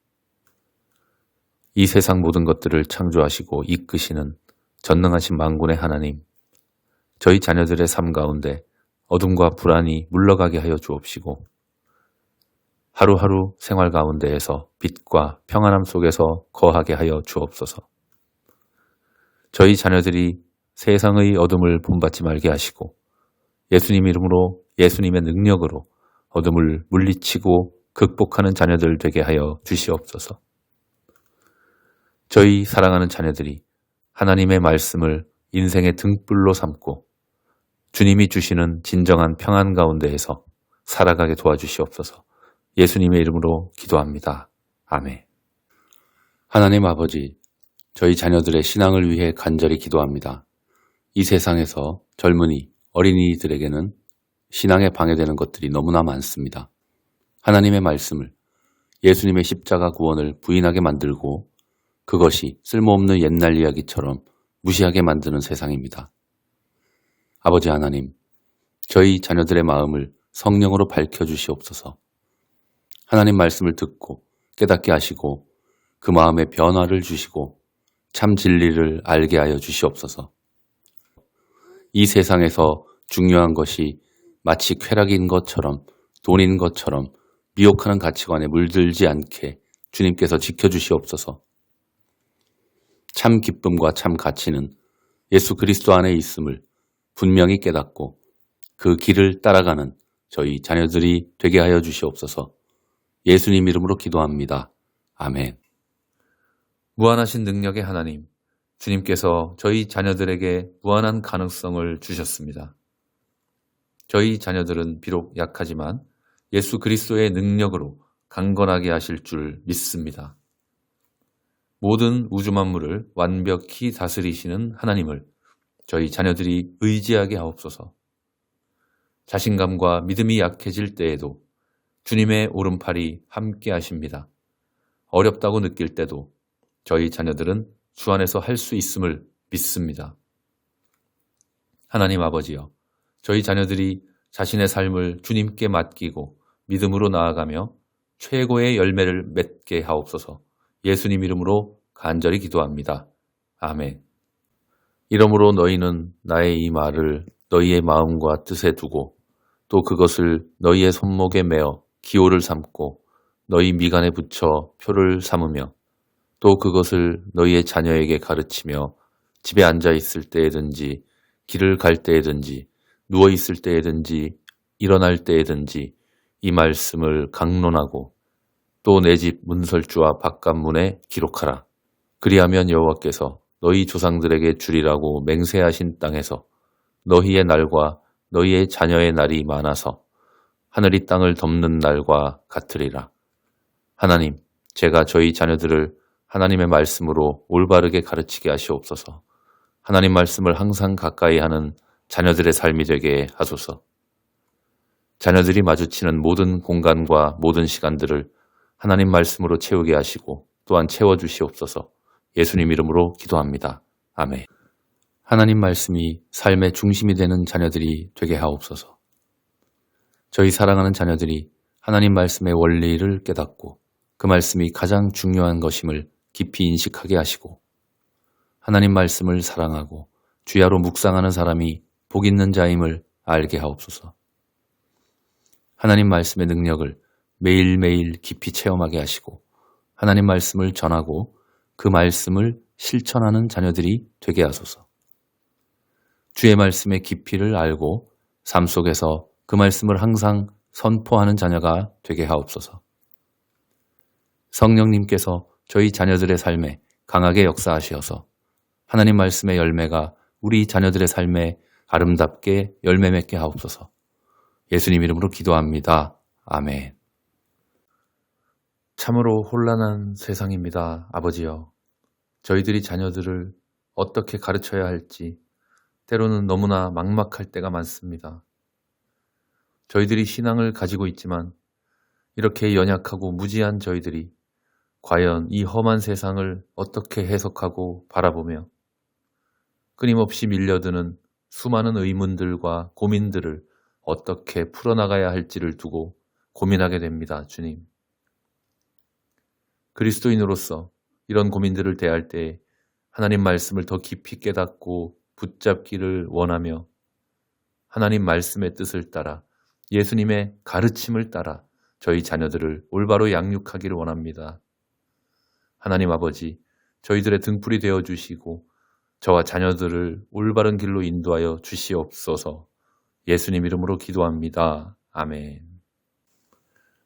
이 세상 모든 것들을 창조하시고 이끄시는 전능하신 만군의 하나님, 저희 자녀들의 삶 가운데 어둠과 불안이 물러가게 하여 주옵시고 하루하루 생활 가운데에서 빛과 평안함 속에서 거하게 하여 주옵소서. 저희 자녀들이 세상의 어둠을 본받지 말게 하시고 예수님 이름으로, 예수님의 능력으로 어둠을 물리치고 극복하는 자녀들 되게 하여 주시옵소서. 저희 사랑하는 자녀들이 하나님의 말씀을 인생의 등불로 삼고 주님이 주시는 진정한 평안 가운데에서 살아가게 도와주시옵소서. 예수님의 이름으로 기도합니다. 아멘. 하나님 아버지, 저희 자녀들의 신앙을 위해 간절히 기도합니다. 이 세상에서 젊은이, 어린이들에게는 신앙에 방해되는 것들이 너무나 많습니다. 하나님의 말씀을, 예수님의 십자가 구원을 부인하게 만들고 그것이 쓸모없는 옛날 이야기처럼 무시하게 만드는 세상입니다. 아버지 하나님, 저희 자녀들의 마음을 성령으로 밝혀주시옵소서. 하나님 말씀을 듣고 깨닫게 하시고 그 마음에 변화를 주시고 참 진리를 알게 하여 주시옵소서. 이 세상에서 중요한 것이 마치 쾌락인 것처럼, 돈인 것처럼 미혹하는 가치관에 물들지 않게 주님께서 지켜주시옵소서. 참 기쁨과 참 가치는 예수 그리스도 안에 있음을 분명히 깨닫고 그 길을 따라가는 저희 자녀들이 되게 하여 주시옵소서. 예수님 이름으로 기도합니다. 아멘. 무한하신 능력의 하나님, 주님께서 저희 자녀들에게 무한한 가능성을 주셨습니다. 저희 자녀들은 비록 약하지만 예수 그리스도의 능력으로 강건하게 하실 줄 믿습니다. 모든 우주 만물을 완벽히 다스리시는 하나님을 저희 자녀들이 의지하게 하옵소서. 자신감과 믿음이 약해질 때에도 주님의 오른팔이 함께 하십니다. 어렵다고 느낄 때도 저희 자녀들은 주 안에서 할 수 있음을 믿습니다. 하나님 아버지여, 저희 자녀들이 자신의 삶을 주님께 맡기고 믿음으로 나아가며 최고의 열매를 맺게 하옵소서. 예수님 이름으로 간절히 기도합니다. 아멘. 이러므로 너희는 나의 이 말을 너희의 마음과 뜻에 두고 또 그것을 너희의 손목에 매어 기호를 삼고 너희 미간에 붙여 표를 삼으며 또 그것을 너희의 자녀에게 가르치며 집에 앉아 있을 때에든지 길을 갈 때에든지 누워 있을 때에든지 일어날 때에든지 이 말씀을 강론하고 또 내 집 문설주와 바깥문에 기록하라. 그리하면 여호와께서 너희 조상들에게 주리라고 맹세하신 땅에서 너희의 날과 너희의 자녀의 날이 많아서 하늘이 땅을 덮는 날과 같으리라. 하나님, 제가 저희 자녀들을 하나님의 말씀으로 올바르게 가르치게 하시옵소서. 하나님 말씀을 항상 가까이 하는 자녀들의 삶이 되게 하소서. 자녀들이 마주치는 모든 공간과 모든 시간들을 하나님 말씀으로 채우게 하시고 또한 채워주시옵소서. 예수님 이름으로 기도합니다. 아멘. 하나님 말씀이 삶의 중심이 되는 자녀들이 되게 하옵소서. 저희 사랑하는 자녀들이 하나님 말씀의 원리를 깨닫고 그 말씀이 가장 중요한 것임을 깊이 인식하게 하시고 하나님 말씀을 사랑하고 주야로 묵상하는 사람이 복 있는 자임을 알게 하옵소서. 하나님 말씀의 능력을 매일매일 깊이 체험하게 하시고 하나님 말씀을 전하고 그 말씀을 실천하는 자녀들이 되게 하소서. 주의 말씀의 깊이를 알고 삶 속에서 그 말씀을 항상 선포하는 자녀가 되게 하옵소서. 성령님께서 저희 자녀들의 삶에 강하게 역사하시어서 하나님 말씀의 열매가 우리 자녀들의 삶에 아름답게 열매 맺게 하옵소서. 예수님 이름으로 기도합니다. 아멘. 참으로 혼란한 세상입니다. 아버지여, 저희들이 자녀들을 어떻게 가르쳐야 할지 때로는 너무나 막막할 때가 많습니다. 저희들이 신앙을 가지고 있지만 이렇게 연약하고 무지한 저희들이 과연 이 험한 세상을 어떻게 해석하고 바라보며 끊임없이 밀려드는 수많은 의문들과 고민들을 어떻게 풀어나가야 할지를 두고 고민하게 됩니다. 주님. 그리스도인으로서 이런 고민들을 대할 때 하나님 말씀을 더 깊이 깨닫고 붙잡기를 원하며 하나님 말씀의 뜻을 따라 예수님의 가르침을 따라 저희 자녀들을 올바로 양육하기를 원합니다. 하나님 아버지, 저희들의 등불이 되어주시고 저와 자녀들을 올바른 길로 인도하여 주시옵소서. 예수님 이름으로 기도합니다. 아멘.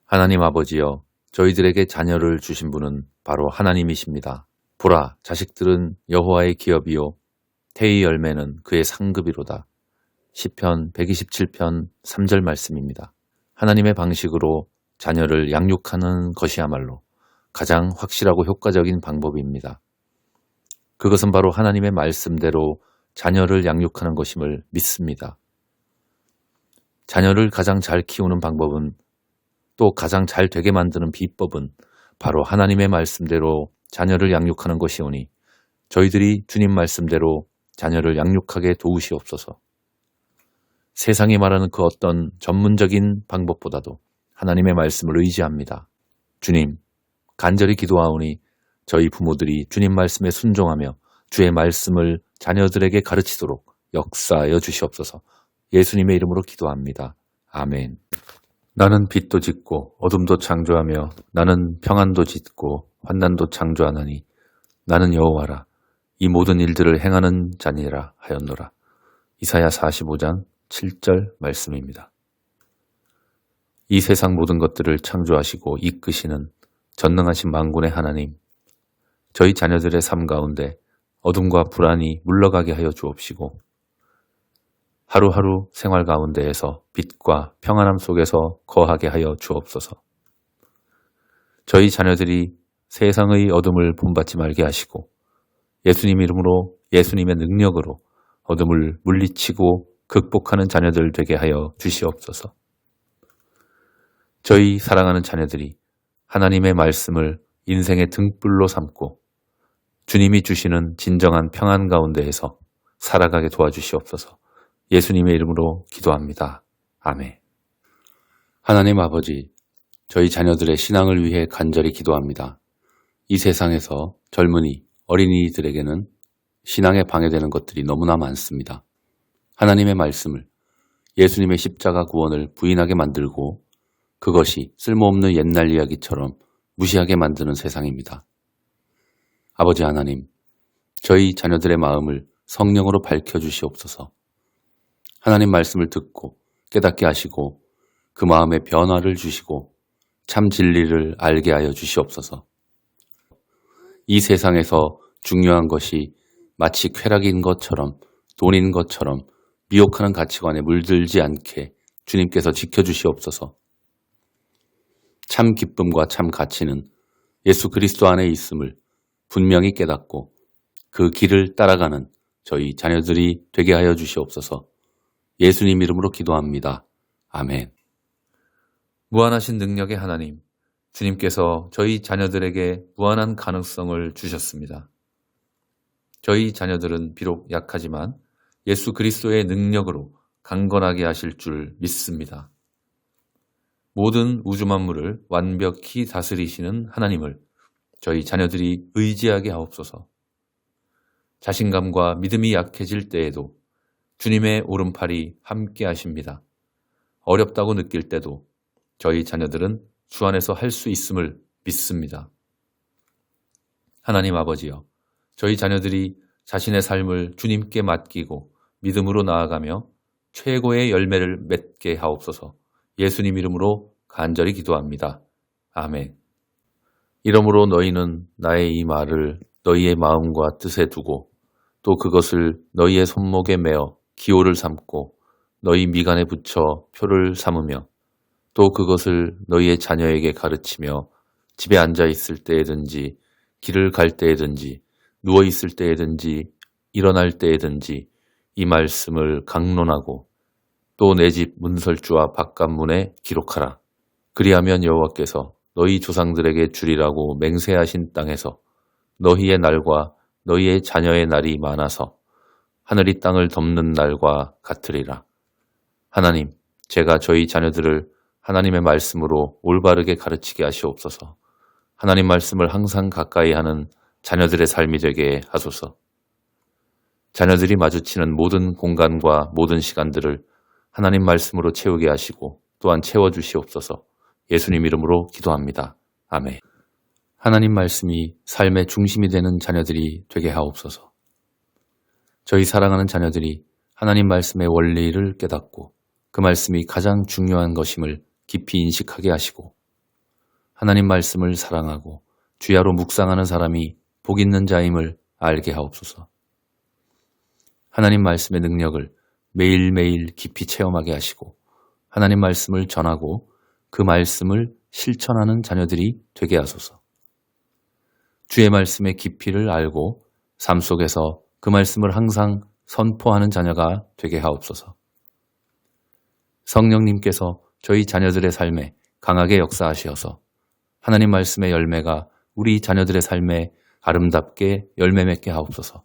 하나님 아버지여, 저희들에게 자녀를 주신 분은 바로 하나님이십니다. 보라, 자식들은 여호와의 기업이요 태의 열매는 그의 상급이로다. 시편 127편 3절 말씀입니다. 하나님의 방식으로 자녀를 양육하는 것이야말로 가장 확실하고 효과적인 방법입니다. 그것은 바로 하나님의 말씀대로 자녀를 양육하는 것임을 믿습니다. 자녀를 가장 잘 키우는 방법은 또 가장 잘 되게 만드는 비법은 바로 하나님의 말씀대로 자녀를 양육하는 것이오니 저희들이 주님 말씀대로 자녀를 양육하게 도우시옵소서. 세상이 말하는 그 어떤 전문적인 방법보다도 하나님의 말씀을 의지합니다. 주님, 간절히 기도하오니 저희 부모들이 주님 말씀에 순종하며 주의 말씀을 자녀들에게 가르치도록 역사하여 주시옵소서. 예수님의 이름으로 기도합니다. 아멘. 나는 빛도 짓고 어둠도 창조하며 나는 평안도 짓고 환난도 창조하나니 나는 여호와라. 이 모든 일들을 행하는 자니라 하였노라. 이사야 45장 7절 말씀입니다. 이 세상 모든 것들을 창조하시고 이끄시는 전능하신 만군의 하나님, 저희 자녀들의 삶 가운데 어둠과 불안이 물러가게 하여 주옵시고 하루하루 생활 가운데에서 빛과 평안함 속에서 거하게 하여 주옵소서. 저희 자녀들이 세상의 어둠을 본받지 말게 하시고 예수님 이름으로 예수님의 능력으로 어둠을 물리치고 극복하는 자녀들 되게 하여 주시옵소서. 저희 사랑하는 자녀들이 하나님의 말씀을 인생의 등불로 삼고 주님이 주시는 진정한 평안 가운데에서 살아가게 도와주시옵소서. 예수님의 이름으로 기도합니다. 아멘. 하나님 아버지, 저희 자녀들의 신앙을 위해 간절히 기도합니다. 이 세상에서 젊은이, 어린이들에게는 신앙에 방해되는 것들이 너무나 많습니다. 하나님의 말씀을, 예수님의 십자가 구원을 부인하게 만들고 그것이 쓸모없는 옛날 이야기처럼 무시하게 만드는 세상입니다. 아버지 하나님, 저희 자녀들의 마음을 성령으로 밝혀주시옵소서. 하나님 말씀을 듣고 깨닫게 하시고 그 마음에 변화를 주시고 참 진리를 알게 하여 주시옵소서. 이 세상에서 중요한 것이 마치 쾌락인 것처럼 돈인 것처럼 미혹하는 가치관에 물들지 않게 주님께서 지켜주시옵소서. 참 기쁨과 참 가치는 예수 그리스도 안에 있음을 분명히 깨닫고 그 길을 따라가는 저희 자녀들이 되게 하여 주시옵소서. 예수님 이름으로 기도합니다. 아멘. 무한하신 능력의 하나님, 주님께서 저희 자녀들에게 무한한 가능성을 주셨습니다. 저희 자녀들은 비록 약하지만 예수 그리스도의 능력으로 강건하게 하실 줄 믿습니다. 모든 우주 만물을 완벽히 다스리시는 하나님을 저희 자녀들이 의지하게 하옵소서. 자신감과 믿음이 약해질 때에도 주님의 오른팔이 함께 하십니다. 어렵다고 느낄 때도 저희 자녀들은 주 안에서 할 수 있음을 믿습니다. 하나님 아버지여, 저희 자녀들이 자신의 삶을 주님께 맡기고 믿음으로 나아가며 최고의 열매를 맺게 하옵소서. 예수님 이름으로 간절히 기도합니다. 아멘. 이러므로 너희는 나의 이 말을 너희의 마음과 뜻에 두고 또 그것을 너희의 손목에 매어 기호를 삼고 너희 미간에 붙여 표를 삼으며 또 그것을 너희의 자녀에게 가르치며 집에 앉아 있을 때에든지 길을 갈 때에든지 누워 있을 때에든지 일어날 때에든지 이 말씀을 강론하고 또 내 집 문설주와 바깥문에 기록하라. 그리하면 여호와께서 너희 조상들에게 주리라고 맹세하신 땅에서 너희의 날과 너희의 자녀의 날이 많아서 하늘이 땅을 덮는 날과 같으리라. 하나님, 제가 저희 자녀들을 하나님의 말씀으로 올바르게 가르치게 하시옵소서. 하나님 말씀을 항상 가까이 하는 자녀들의 삶이 되게 하소서. 자녀들이 마주치는 모든 공간과 모든 시간들을 하나님 말씀으로 채우게 하시고 또한 채워주시옵소서. 예수님 이름으로 기도합니다. 아멘. 하나님 말씀이 삶의 중심이 되는 자녀들이 되게 하옵소서. 저희 사랑하는 자녀들이 하나님 말씀의 원리를 깨닫고 그 말씀이 가장 중요한 것임을 깊이 인식하게 하시고 하나님 말씀을 사랑하고 주야로 묵상하는 사람이 복 있는 자임을 알게 하옵소서. 하나님 말씀의 능력을 매일매일 깊이 체험하게 하시고 하나님 말씀을 전하고 그 말씀을 실천하는 자녀들이 되게 하소서. 주의 말씀의 깊이를 알고 삶 속에서 그 말씀을 항상 선포하는 자녀가 되게 하옵소서. 성령님께서 저희 자녀들의 삶에 강하게 역사하시어서 하나님 말씀의 열매가 우리 자녀들의 삶에 아름답게 열매 맺게 하옵소서.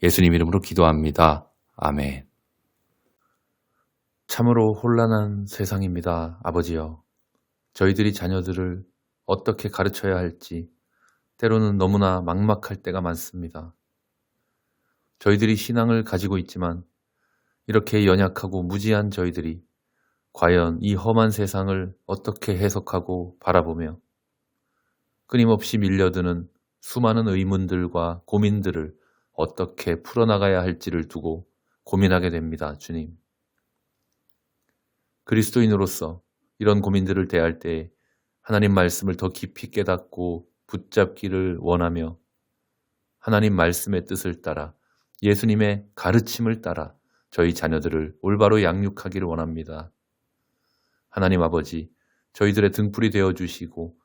예수님 이름으로 기도합니다. 아멘. 참으로 혼란한 세상입니다. 아버지여, 저희들이 자녀들을 어떻게 가르쳐야 할지 때로는 너무나 막막할 때가 많습니다. 저희들이 신앙을 가지고 있지만 이렇게 연약하고 무지한 저희들이 과연 이 험한 세상을 어떻게 해석하고 바라보며 끊임없이 밀려드는 수많은 의문들과 고민들을 어떻게 풀어나가야 할지를 두고 고민하게 됩니다. 주님. 그리스도인으로서 이런 고민들을 대할 때 하나님 말씀을 더 깊이 깨닫고 붙잡기를 원하며 하나님 말씀의 뜻을 따라 예수님의 가르침을 따라 저희 자녀들을 올바로 양육하기를 원합니다. 하나님 아버지, 저희들의 등불이 되어주시고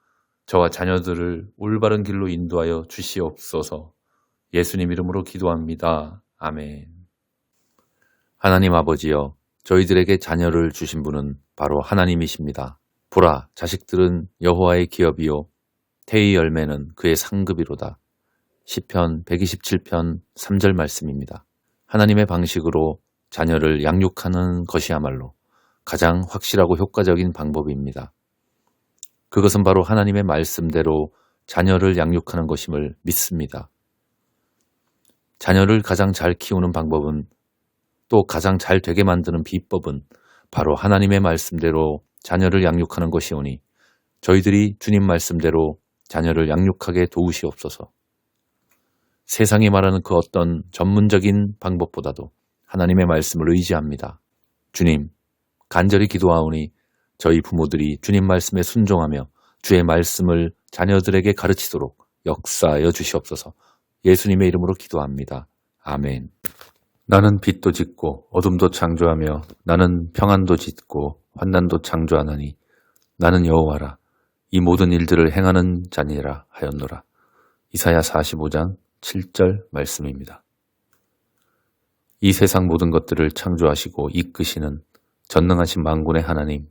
저와 자녀들을 올바른 길로 인도하여 주시옵소서. 예수님 이름으로 기도합니다. 아멘. 하나님 아버지여, 저희들에게 자녀를 주신 분은 바로 하나님이십니다. 보라, 자식들은 여호와의 기업이요 태의 열매는 그의 상급이로다. 시편 127편 3절 말씀입니다. 하나님의 방식으로 자녀를 양육하는 것이야말로 가장 확실하고 효과적인 방법입니다. 그것은 바로 하나님의 말씀대로 자녀를 양육하는 것임을 믿습니다. 자녀를 가장 잘 키우는 방법은, 또 가장 잘 되게 만드는 비법은 바로 하나님의 말씀대로 자녀를 양육하는 것이오니 저희들이 주님 말씀대로 자녀를 양육하게 도우시옵소서. 세상이 말하는 그 어떤 전문적인 방법보다도 하나님의 말씀을 의지합니다. 주님, 간절히 기도하오니 저희 부모들이 주님 말씀에 순종하며 주의 말씀을 자녀들에게 가르치도록 역사하여 주시옵소서. 예수님의 이름으로 기도합니다. 아멘. 나는 빛도 짓고 어둠도 창조하며 나는 평안도 짓고 환난도 창조하나니 나는 여호와라. 이 모든 일들을 행하는 자니라 하였노라. 이사야 45장 7절 말씀입니다. 이 세상 모든 것들을 창조하시고 이끄시는 전능하신 만군의 하나님,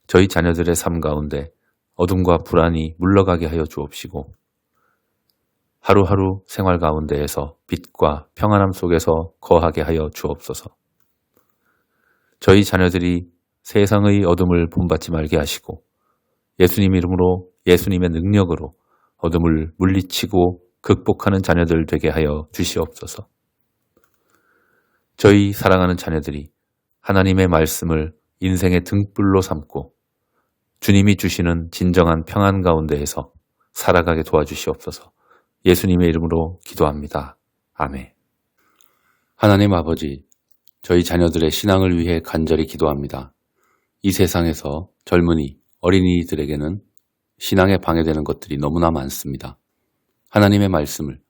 저희 자녀들의 삶 가운데 어둠과 불안이 물러가게 하여 주옵시고 하루하루 생활 가운데에서 빛과 평안함 속에서 거하게 하여 주옵소서. 저희 자녀들이 세상의 어둠을 본받지 말게 하시고 예수님 이름으로, 예수님의 능력으로 어둠을 물리치고 극복하는 자녀들 되게 하여 주시옵소서. 저희 사랑하는 자녀들이 하나님의 말씀을 인생의 등불로 삼고 주님이 주시는 진정한 평안 가운데에서 살아가게 도와주시옵소서. 예수님의 이름으로 기도합니다. 아멘. 하나님 아버지, 저희 자녀들의 신앙을 위해 간절히 기도합니다. 이 세상에서 젊은이, 어린이들에게는 신앙에 방해되는 것들이 너무나 많습니다. 하나님의 말씀을,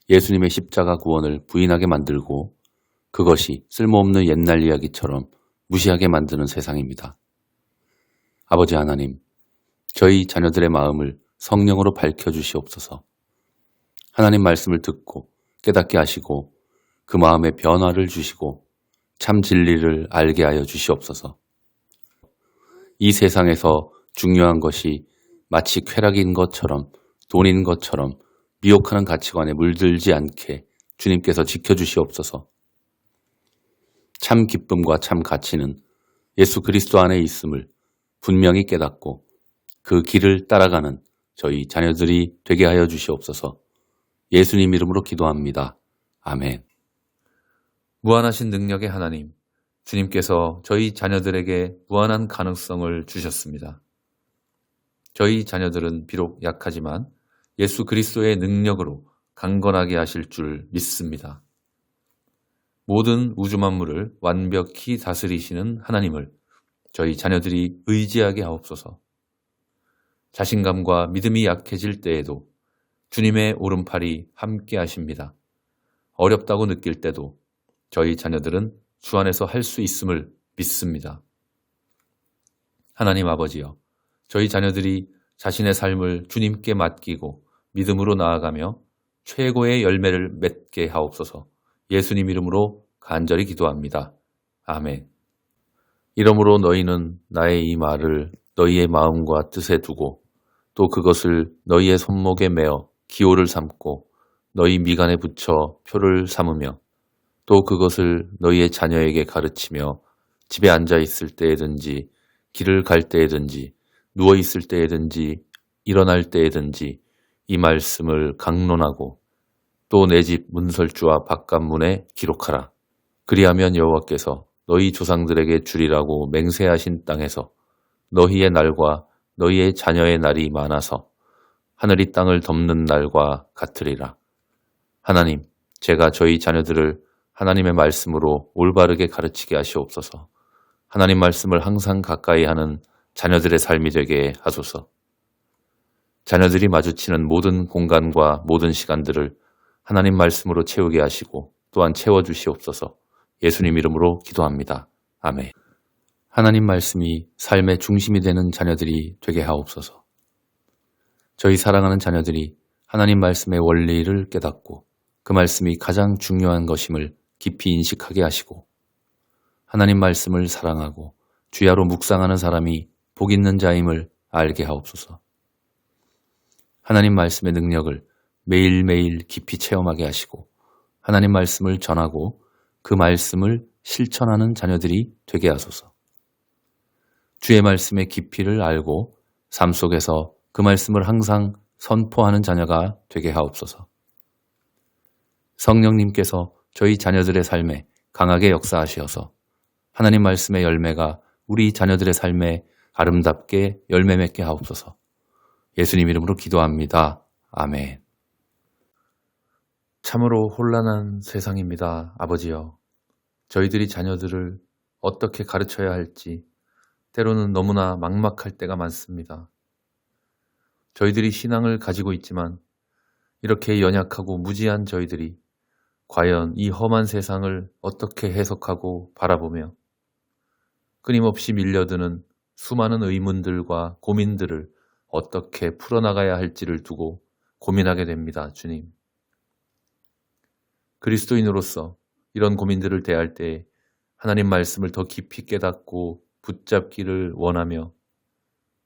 예수님의 십자가 구원을 부인하게 만들고 그것이 쓸모없는 옛날 이야기처럼 무시하게 만드는 세상입니다. 아버지 하나님, 저희 자녀들의 마음을 성령으로 밝혀주시옵소서. 하나님 말씀을 듣고 깨닫게 하시고 그 마음에 변화를 주시고 참 진리를 알게 하여 주시옵소서. 이 세상에서 중요한 것이 마치 쾌락인 것처럼, 돈인 것처럼 미혹하는 가치관에 물들지 않게 주님께서 지켜주시옵소서. 참 기쁨과 참 가치는 예수 그리스도 안에 있음을 분명히 깨닫고 그 길을 따라가는 저희 자녀들이 되게 하여 주시옵소서. 예수님 이름으로 기도합니다. 아멘. 무한하신 능력의 하나님, 주님께서 저희 자녀들에게 무한한 가능성을 주셨습니다. 저희 자녀들은 비록 약하지만 예수 그리스도의 능력으로 강건하게 하실 줄 믿습니다. 모든 우주 만물을 완벽히 다스리시는 하나님을 저희 자녀들이 의지하게 하옵소서. 자신감과 믿음이 약해질 때에도 주님의 오른팔이 함께 하십니다. 어렵다고 느낄 때도 저희 자녀들은 주 안에서 할 수 있음을 믿습니다. 하나님 아버지여, 저희 자녀들이 자신의 삶을 주님께 맡기고 믿음으로 나아가며 최고의 열매를 맺게 하옵소서. 예수님 이름으로 간절히 기도합니다. 아멘. 이러므로 너희는 나의 이 말을 너희의 마음과 뜻에 두고 또 그것을 너희의 손목에 메어 기호를 삼고 너희 미간에 붙여 표를 삼으며 또 그것을 너희의 자녀에게 가르치며 집에 앉아 있을 때에든지 길을 갈 때에든지 누워 있을 때에든지 일어날 때에든지 이 말씀을 강론하고 또 내 집 문설주와 바깥문에 기록하라. 그리하면 여호와께서 너희 조상들에게 주리라고 맹세하신 땅에서 너희의 날과 너희의 자녀의 날이 많아서 하늘이 땅을 덮는 날과 같으리라. 하나님, 제가 저희 자녀들을 하나님의 말씀으로 올바르게 가르치게 하시옵소서. 하나님 말씀을 항상 가까이 하는 자녀들의 삶이 되게 하소서. 자녀들이 마주치는 모든 공간과 모든 시간들을 하나님 말씀으로 채우게 하시고 또한 채워주시옵소서. 예수님 이름으로 기도합니다. 아멘. 하나님 말씀이 삶의 중심이 되는 자녀들이 되게 하옵소서. 저희 사랑하는 자녀들이 하나님 말씀의 원리를 깨닫고 그 말씀이 가장 중요한 것임을 깊이 인식하게 하시고 하나님 말씀을 사랑하고 주야로 묵상하는 사람이 복 있는 자임을 알게 하옵소서. 하나님 말씀의 능력을 매일매일 깊이 체험하게 하시고 하나님 말씀을 전하고 그 말씀을 실천하는 자녀들이 되게 하소서. 주의 말씀의 깊이를 알고 삶 속에서 그 말씀을 항상 선포하는 자녀가 되게 하옵소서. 성령님께서 저희 자녀들의 삶에 강하게 역사하시어서 하나님 말씀의 열매가 우리 자녀들의 삶에 아름답게 열매 맺게 하옵소서. 예수님 이름으로 기도합니다. 아멘. 참으로 혼란한 세상입니다. 아버지여, 저희들이 자녀들을 어떻게 가르쳐야 할지 때로는 너무나 막막할 때가 많습니다. 저희들이 신앙을 가지고 있지만 이렇게 연약하고 무지한 저희들이 과연 이 험한 세상을 어떻게 해석하고 바라보며 끊임없이 밀려드는 수많은 의문들과 고민들을 어떻게 풀어나가야 할지를 두고 고민하게 됩니다, 주님. 그리스도인으로서 이런 고민들을 대할 때 하나님 말씀을 더 깊이 깨닫고 붙잡기를 원하며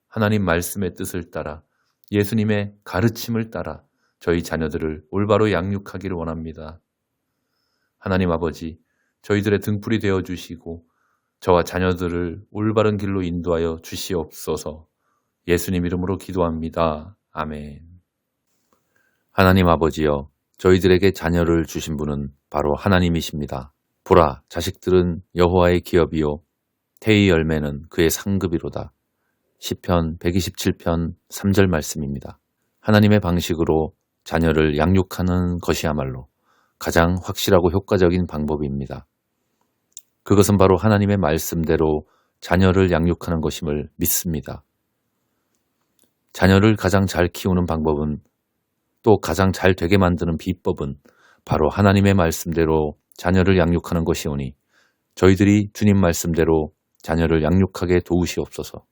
하나님 말씀의 뜻을 따라 예수님의 가르침을 따라 저희 자녀들을 올바로 양육하기를 원합니다. 하나님 아버지, 저희들의 등불이 되어주시고 저와 자녀들을 올바른 길로 인도하여 주시옵소서. 예수님 이름으로 기도합니다. 아멘. 하나님 아버지여, 저희들에게 자녀를 주신 분은 바로 하나님이십니다. 보라, 자식들은 여호와의 기업이요 태의 열매는 그의 상급이로다. 시편 127편 3절 말씀입니다. 하나님의 방식으로 자녀를 양육하는 것이야말로 가장 확실하고 효과적인 방법입니다. 그것은 바로 하나님의 말씀대로 자녀를 양육하는 것임을 믿습니다. 자녀를 가장 잘 키우는 방법은 또 가장 잘 되게 만드는 비법은 바로 하나님의 말씀대로 자녀를 양육하는 것이오니 저희들이 주님 말씀대로 자녀를 양육하게 도우시옵소서.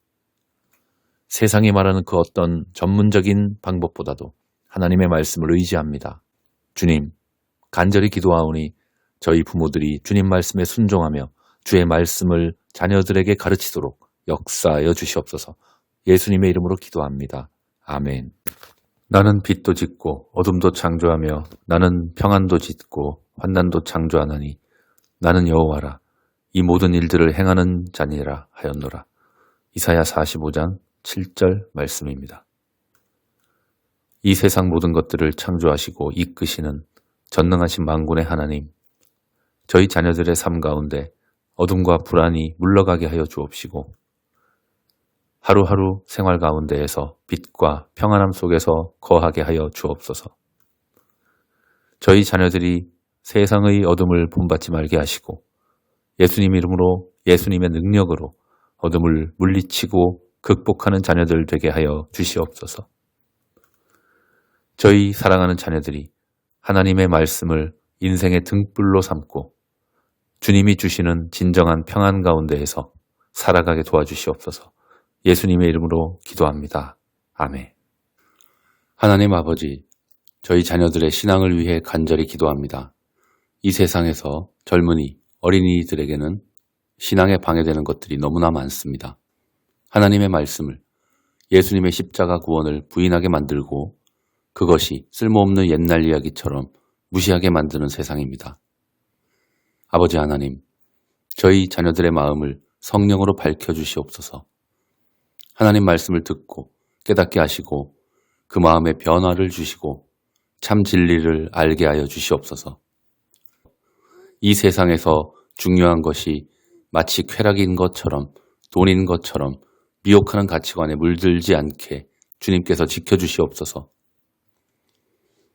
세상이 말하는 그 어떤 전문적인 방법보다도 하나님의 말씀을 의지합니다. 주님, 간절히 기도하오니 저희 부모들이 주님 말씀에 순종하며 주의 말씀을 자녀들에게 가르치도록 역사하여 주시옵소서. 예수님의 이름으로 기도합니다. 아멘. 나는 빛도 짓고 어둠도 창조하며 나는 평안도 짓고 환난도 창조하나니 나는 여호와라. 이 모든 일들을 행하는 자니라 하였노라. 이사야 45장 7절 말씀입니다. 이 세상 모든 것들을 창조하시고 이끄시는 전능하신 만군의 하나님, 저희 자녀들의 삶 가운데 어둠과 불안이 물러가게 하여 주옵시고 하루하루 생활 가운데에서 빛과 평안함 속에서 거하게 하여 주옵소서. 저희 자녀들이 세상의 어둠을 본받지 말게 하시고 예수님 이름으로 예수님의 능력으로 어둠을 물리치고 극복하는 자녀들 되게 하여 주시옵소서. 저희 사랑하는 자녀들이 하나님의 말씀을 인생의 등불로 삼고 주님이 주시는 진정한 평안 가운데에서 살아가게 도와주시옵소서. 예수님의 이름으로 기도합니다. 아멘. 하나님 아버지, 저희 자녀들의 신앙을 위해 간절히 기도합니다. 이 세상에서 젊은이, 어린이들에게는 신앙에 방해되는 것들이 너무나 많습니다. 하나님의 말씀을, 예수님의 십자가 구원을 부인하게 만들고 그것이 쓸모없는 옛날 이야기처럼 무시하게 만드는 세상입니다. 아버지 하나님, 저희 자녀들의 마음을 성령으로 밝혀주시옵소서. 하나님 말씀을 듣고 깨닫게 하시고 그 마음에 변화를 주시고 참 진리를 알게 하여 주시옵소서. 이 세상에서 중요한 것이 마치 쾌락인 것처럼 돈인 것처럼 미혹하는 가치관에 물들지 않게 주님께서 지켜주시옵소서.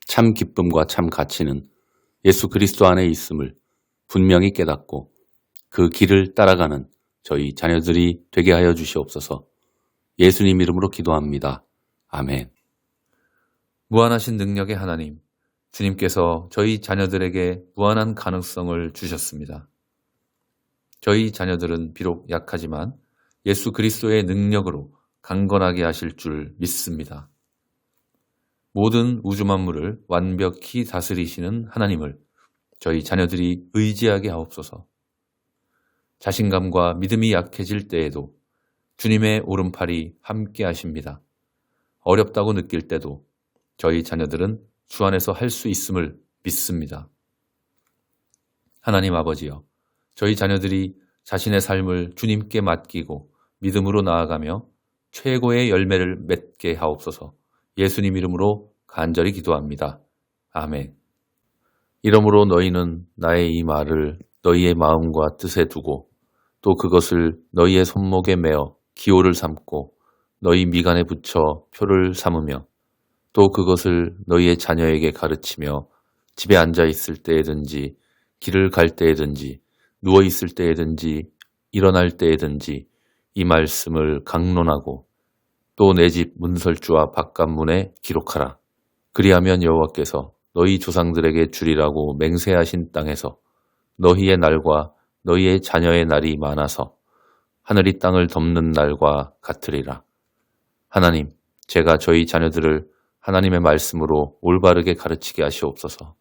참 기쁨과 참 가치는 예수 그리스도 안에 있음을 분명히 깨닫고 그 길을 따라가는 저희 자녀들이 되게 하여 주시옵소서. 예수님 이름으로 기도합니다. 아멘. 무한하신 능력의 하나님, 주님께서 저희 자녀들에게 무한한 가능성을 주셨습니다. 저희 자녀들은 비록 약하지만 예수 그리스도의 능력으로 강건하게 하실 줄 믿습니다. 모든 우주 만물을 완벽히 다스리시는 하나님을 저희 자녀들이 의지하게 하옵소서. 자신감과 믿음이 약해질 때에도 주님의 오른팔이 함께 하십니다. 어렵다고 느낄 때도 저희 자녀들은 주 안에서 할 수 있음을 믿습니다. 하나님 아버지여, 저희 자녀들이 자신의 삶을 주님께 맡기고 믿음으로 나아가며 최고의 열매를 맺게 하옵소서. 예수님 이름으로 간절히 기도합니다. 아멘. 이러므로 너희는 나의 이 말을 너희의 마음과 뜻에 두고 또 그것을 너희의 손목에 매어 기호를 삼고 너희 미간에 붙여 표를 삼으며 또 그것을 너희의 자녀에게 가르치며 집에 앉아 있을 때에든지 길을 갈 때에든지 누워 있을 때에든지 일어날 때에든지 이 말씀을 강론하고 또 내 집 문설주와 바깥문에 기록하라. 그리하면 여호와께서 너희 조상들에게 주리라고 맹세하신 땅에서 너희의 날과 너희의 자녀의 날이 많아서 하늘이 땅을 덮는 날과 같으리라. 하나님, 제가 저희 자녀들을 하나님의 말씀으로 올바르게 가르치게 하시옵소서.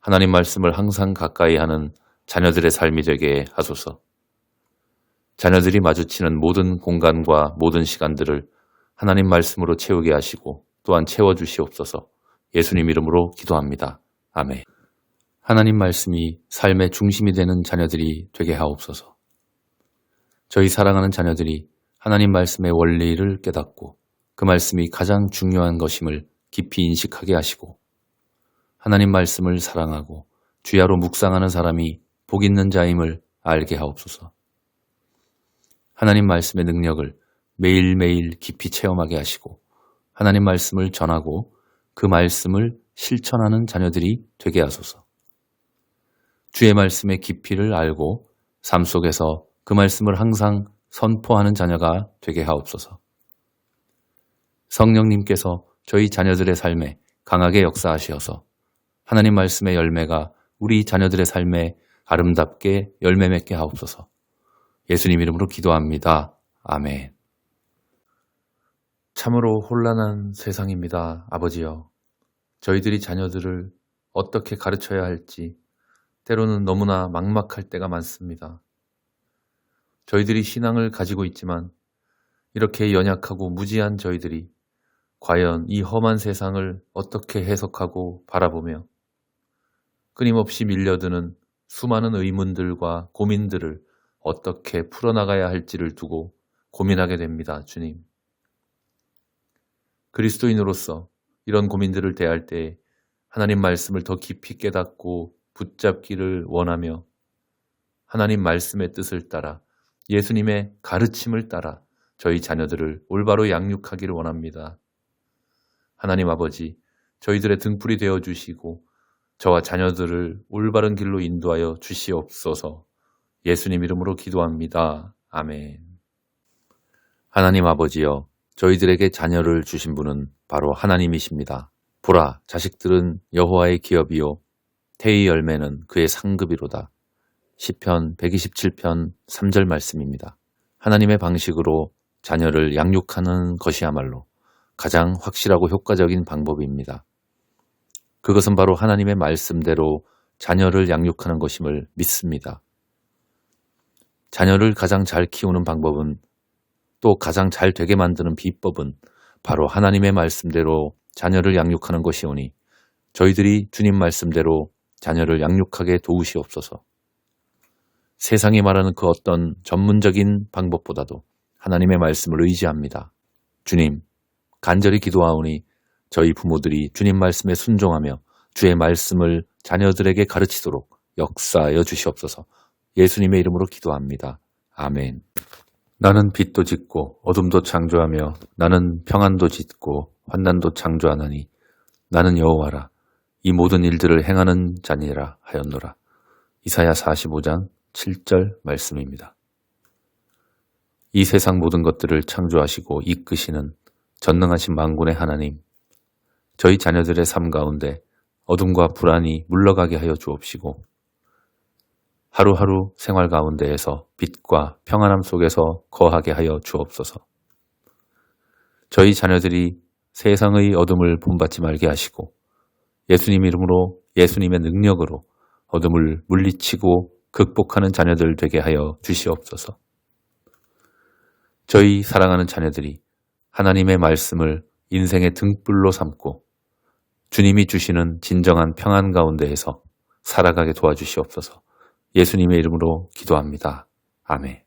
하나님 말씀을 항상 가까이 하는 자녀들의 삶이 되게 하소서. 자녀들이 마주치는 모든 공간과 모든 시간들을 하나님 말씀으로 채우게 하시고 또한 채워주시옵소서. 예수님 이름으로 기도합니다. 아멘. 하나님 말씀이 삶의 중심이 되는 자녀들이 되게 하옵소서. 저희 사랑하는 자녀들이 하나님 말씀의 원리를 깨닫고 그 말씀이 가장 중요한 것임을 깊이 인식하게 하시고 하나님 말씀을 사랑하고 주야로 묵상하는 사람이 복 있는 자임을 알게 하옵소서. 하나님 말씀의 능력을 매일매일 깊이 체험하게 하시고 하나님 말씀을 전하고 그 말씀을 실천하는 자녀들이 되게 하소서. 주의 말씀의 깊이를 알고 삶 속에서 그 말씀을 항상 선포하는 자녀가 되게 하옵소서. 성령님께서 저희 자녀들의 삶에 강하게 역사하시어서 하나님 말씀의 열매가 우리 자녀들의 삶에 아름답게 열매 맺게 하옵소서. 예수님 이름으로 기도합니다. 아멘. 참으로 혼란한 세상입니다. 아버지여, 저희들이 자녀들을 어떻게 가르쳐야 할지 때로는 너무나 막막할 때가 많습니다. 저희들이 신앙을 가지고 있지만 이렇게 연약하고 무지한 저희들이 과연 이 험한 세상을 어떻게 해석하고 바라보며 끊임없이 밀려드는 수많은 의문들과 고민들을 어떻게 풀어나가야 할지를 두고 고민하게 됩니다. 주님. 그리스도인으로서 이런 고민들을 대할 때 하나님 말씀을 더 깊이 깨닫고 붙잡기를 원하며 하나님 말씀의 뜻을 따라 예수님의 가르침을 따라 저희 자녀들을 올바로 양육하기를 원합니다. 하나님 아버지, 저희들의 등불이 되어주시고 저와 자녀들을 올바른 길로 인도하여 주시옵소서. 예수님 이름으로 기도합니다. 아멘. 하나님 아버지여, 저희들에게 자녀를 주신 분은 바로 하나님이십니다. 보라, 자식들은 여호와의 기업이요 태의 열매는 그의 상급이로다. 시편 127편 3절 말씀입니다. 하나님의 방식으로 자녀를 양육하는 것이야말로 가장 확실하고 효과적인 방법입니다. 그것은 바로 하나님의 말씀대로 자녀를 양육하는 것임을 믿습니다. 자녀를 가장 잘 키우는 방법은 또 가장 잘 되게 만드는 비법은 바로 하나님의 말씀대로 자녀를 양육하는 것이오니 저희들이 주님 말씀대로 자녀를 양육하게 도우시옵소서. 세상이 말하는 그 어떤 전문적인 방법보다도 하나님의 말씀을 의지합니다. 주님, 간절히 기도하오니 저희 부모들이 주님 말씀에 순종하며 주의 말씀을 자녀들에게 가르치도록 역사하여 주시옵소서. 예수님의 이름으로 기도합니다. 아멘. 나는 빛도 짓고 어둠도 창조하며 나는 평안도 짓고 환난도 창조하나니 나는 여호와라. 이 모든 일들을 행하는 자니라 하였노라. 이사야 45장 7절 말씀입니다. 이 세상 모든 것들을 창조하시고 이끄시는 전능하신 만군의 하나님, 저희 자녀들의 삶 가운데 어둠과 불안이 물러가게 하여 주옵시고 하루하루 생활 가운데에서 빛과 평안함 속에서 거하게 하여 주옵소서. 저희 자녀들이 세상의 어둠을 본받지 말게 하시고 예수님 이름으로 예수님의 능력으로 어둠을 물리치고 극복하는 자녀들 되게 하여 주시옵소서. 저희 사랑하는 자녀들이 하나님의 말씀을 인생의 등불로 삼고 주님이 주시는 진정한 평안 가운데에서 살아가게 도와주시옵소서. 예수님의 이름으로 기도합니다. 아멘.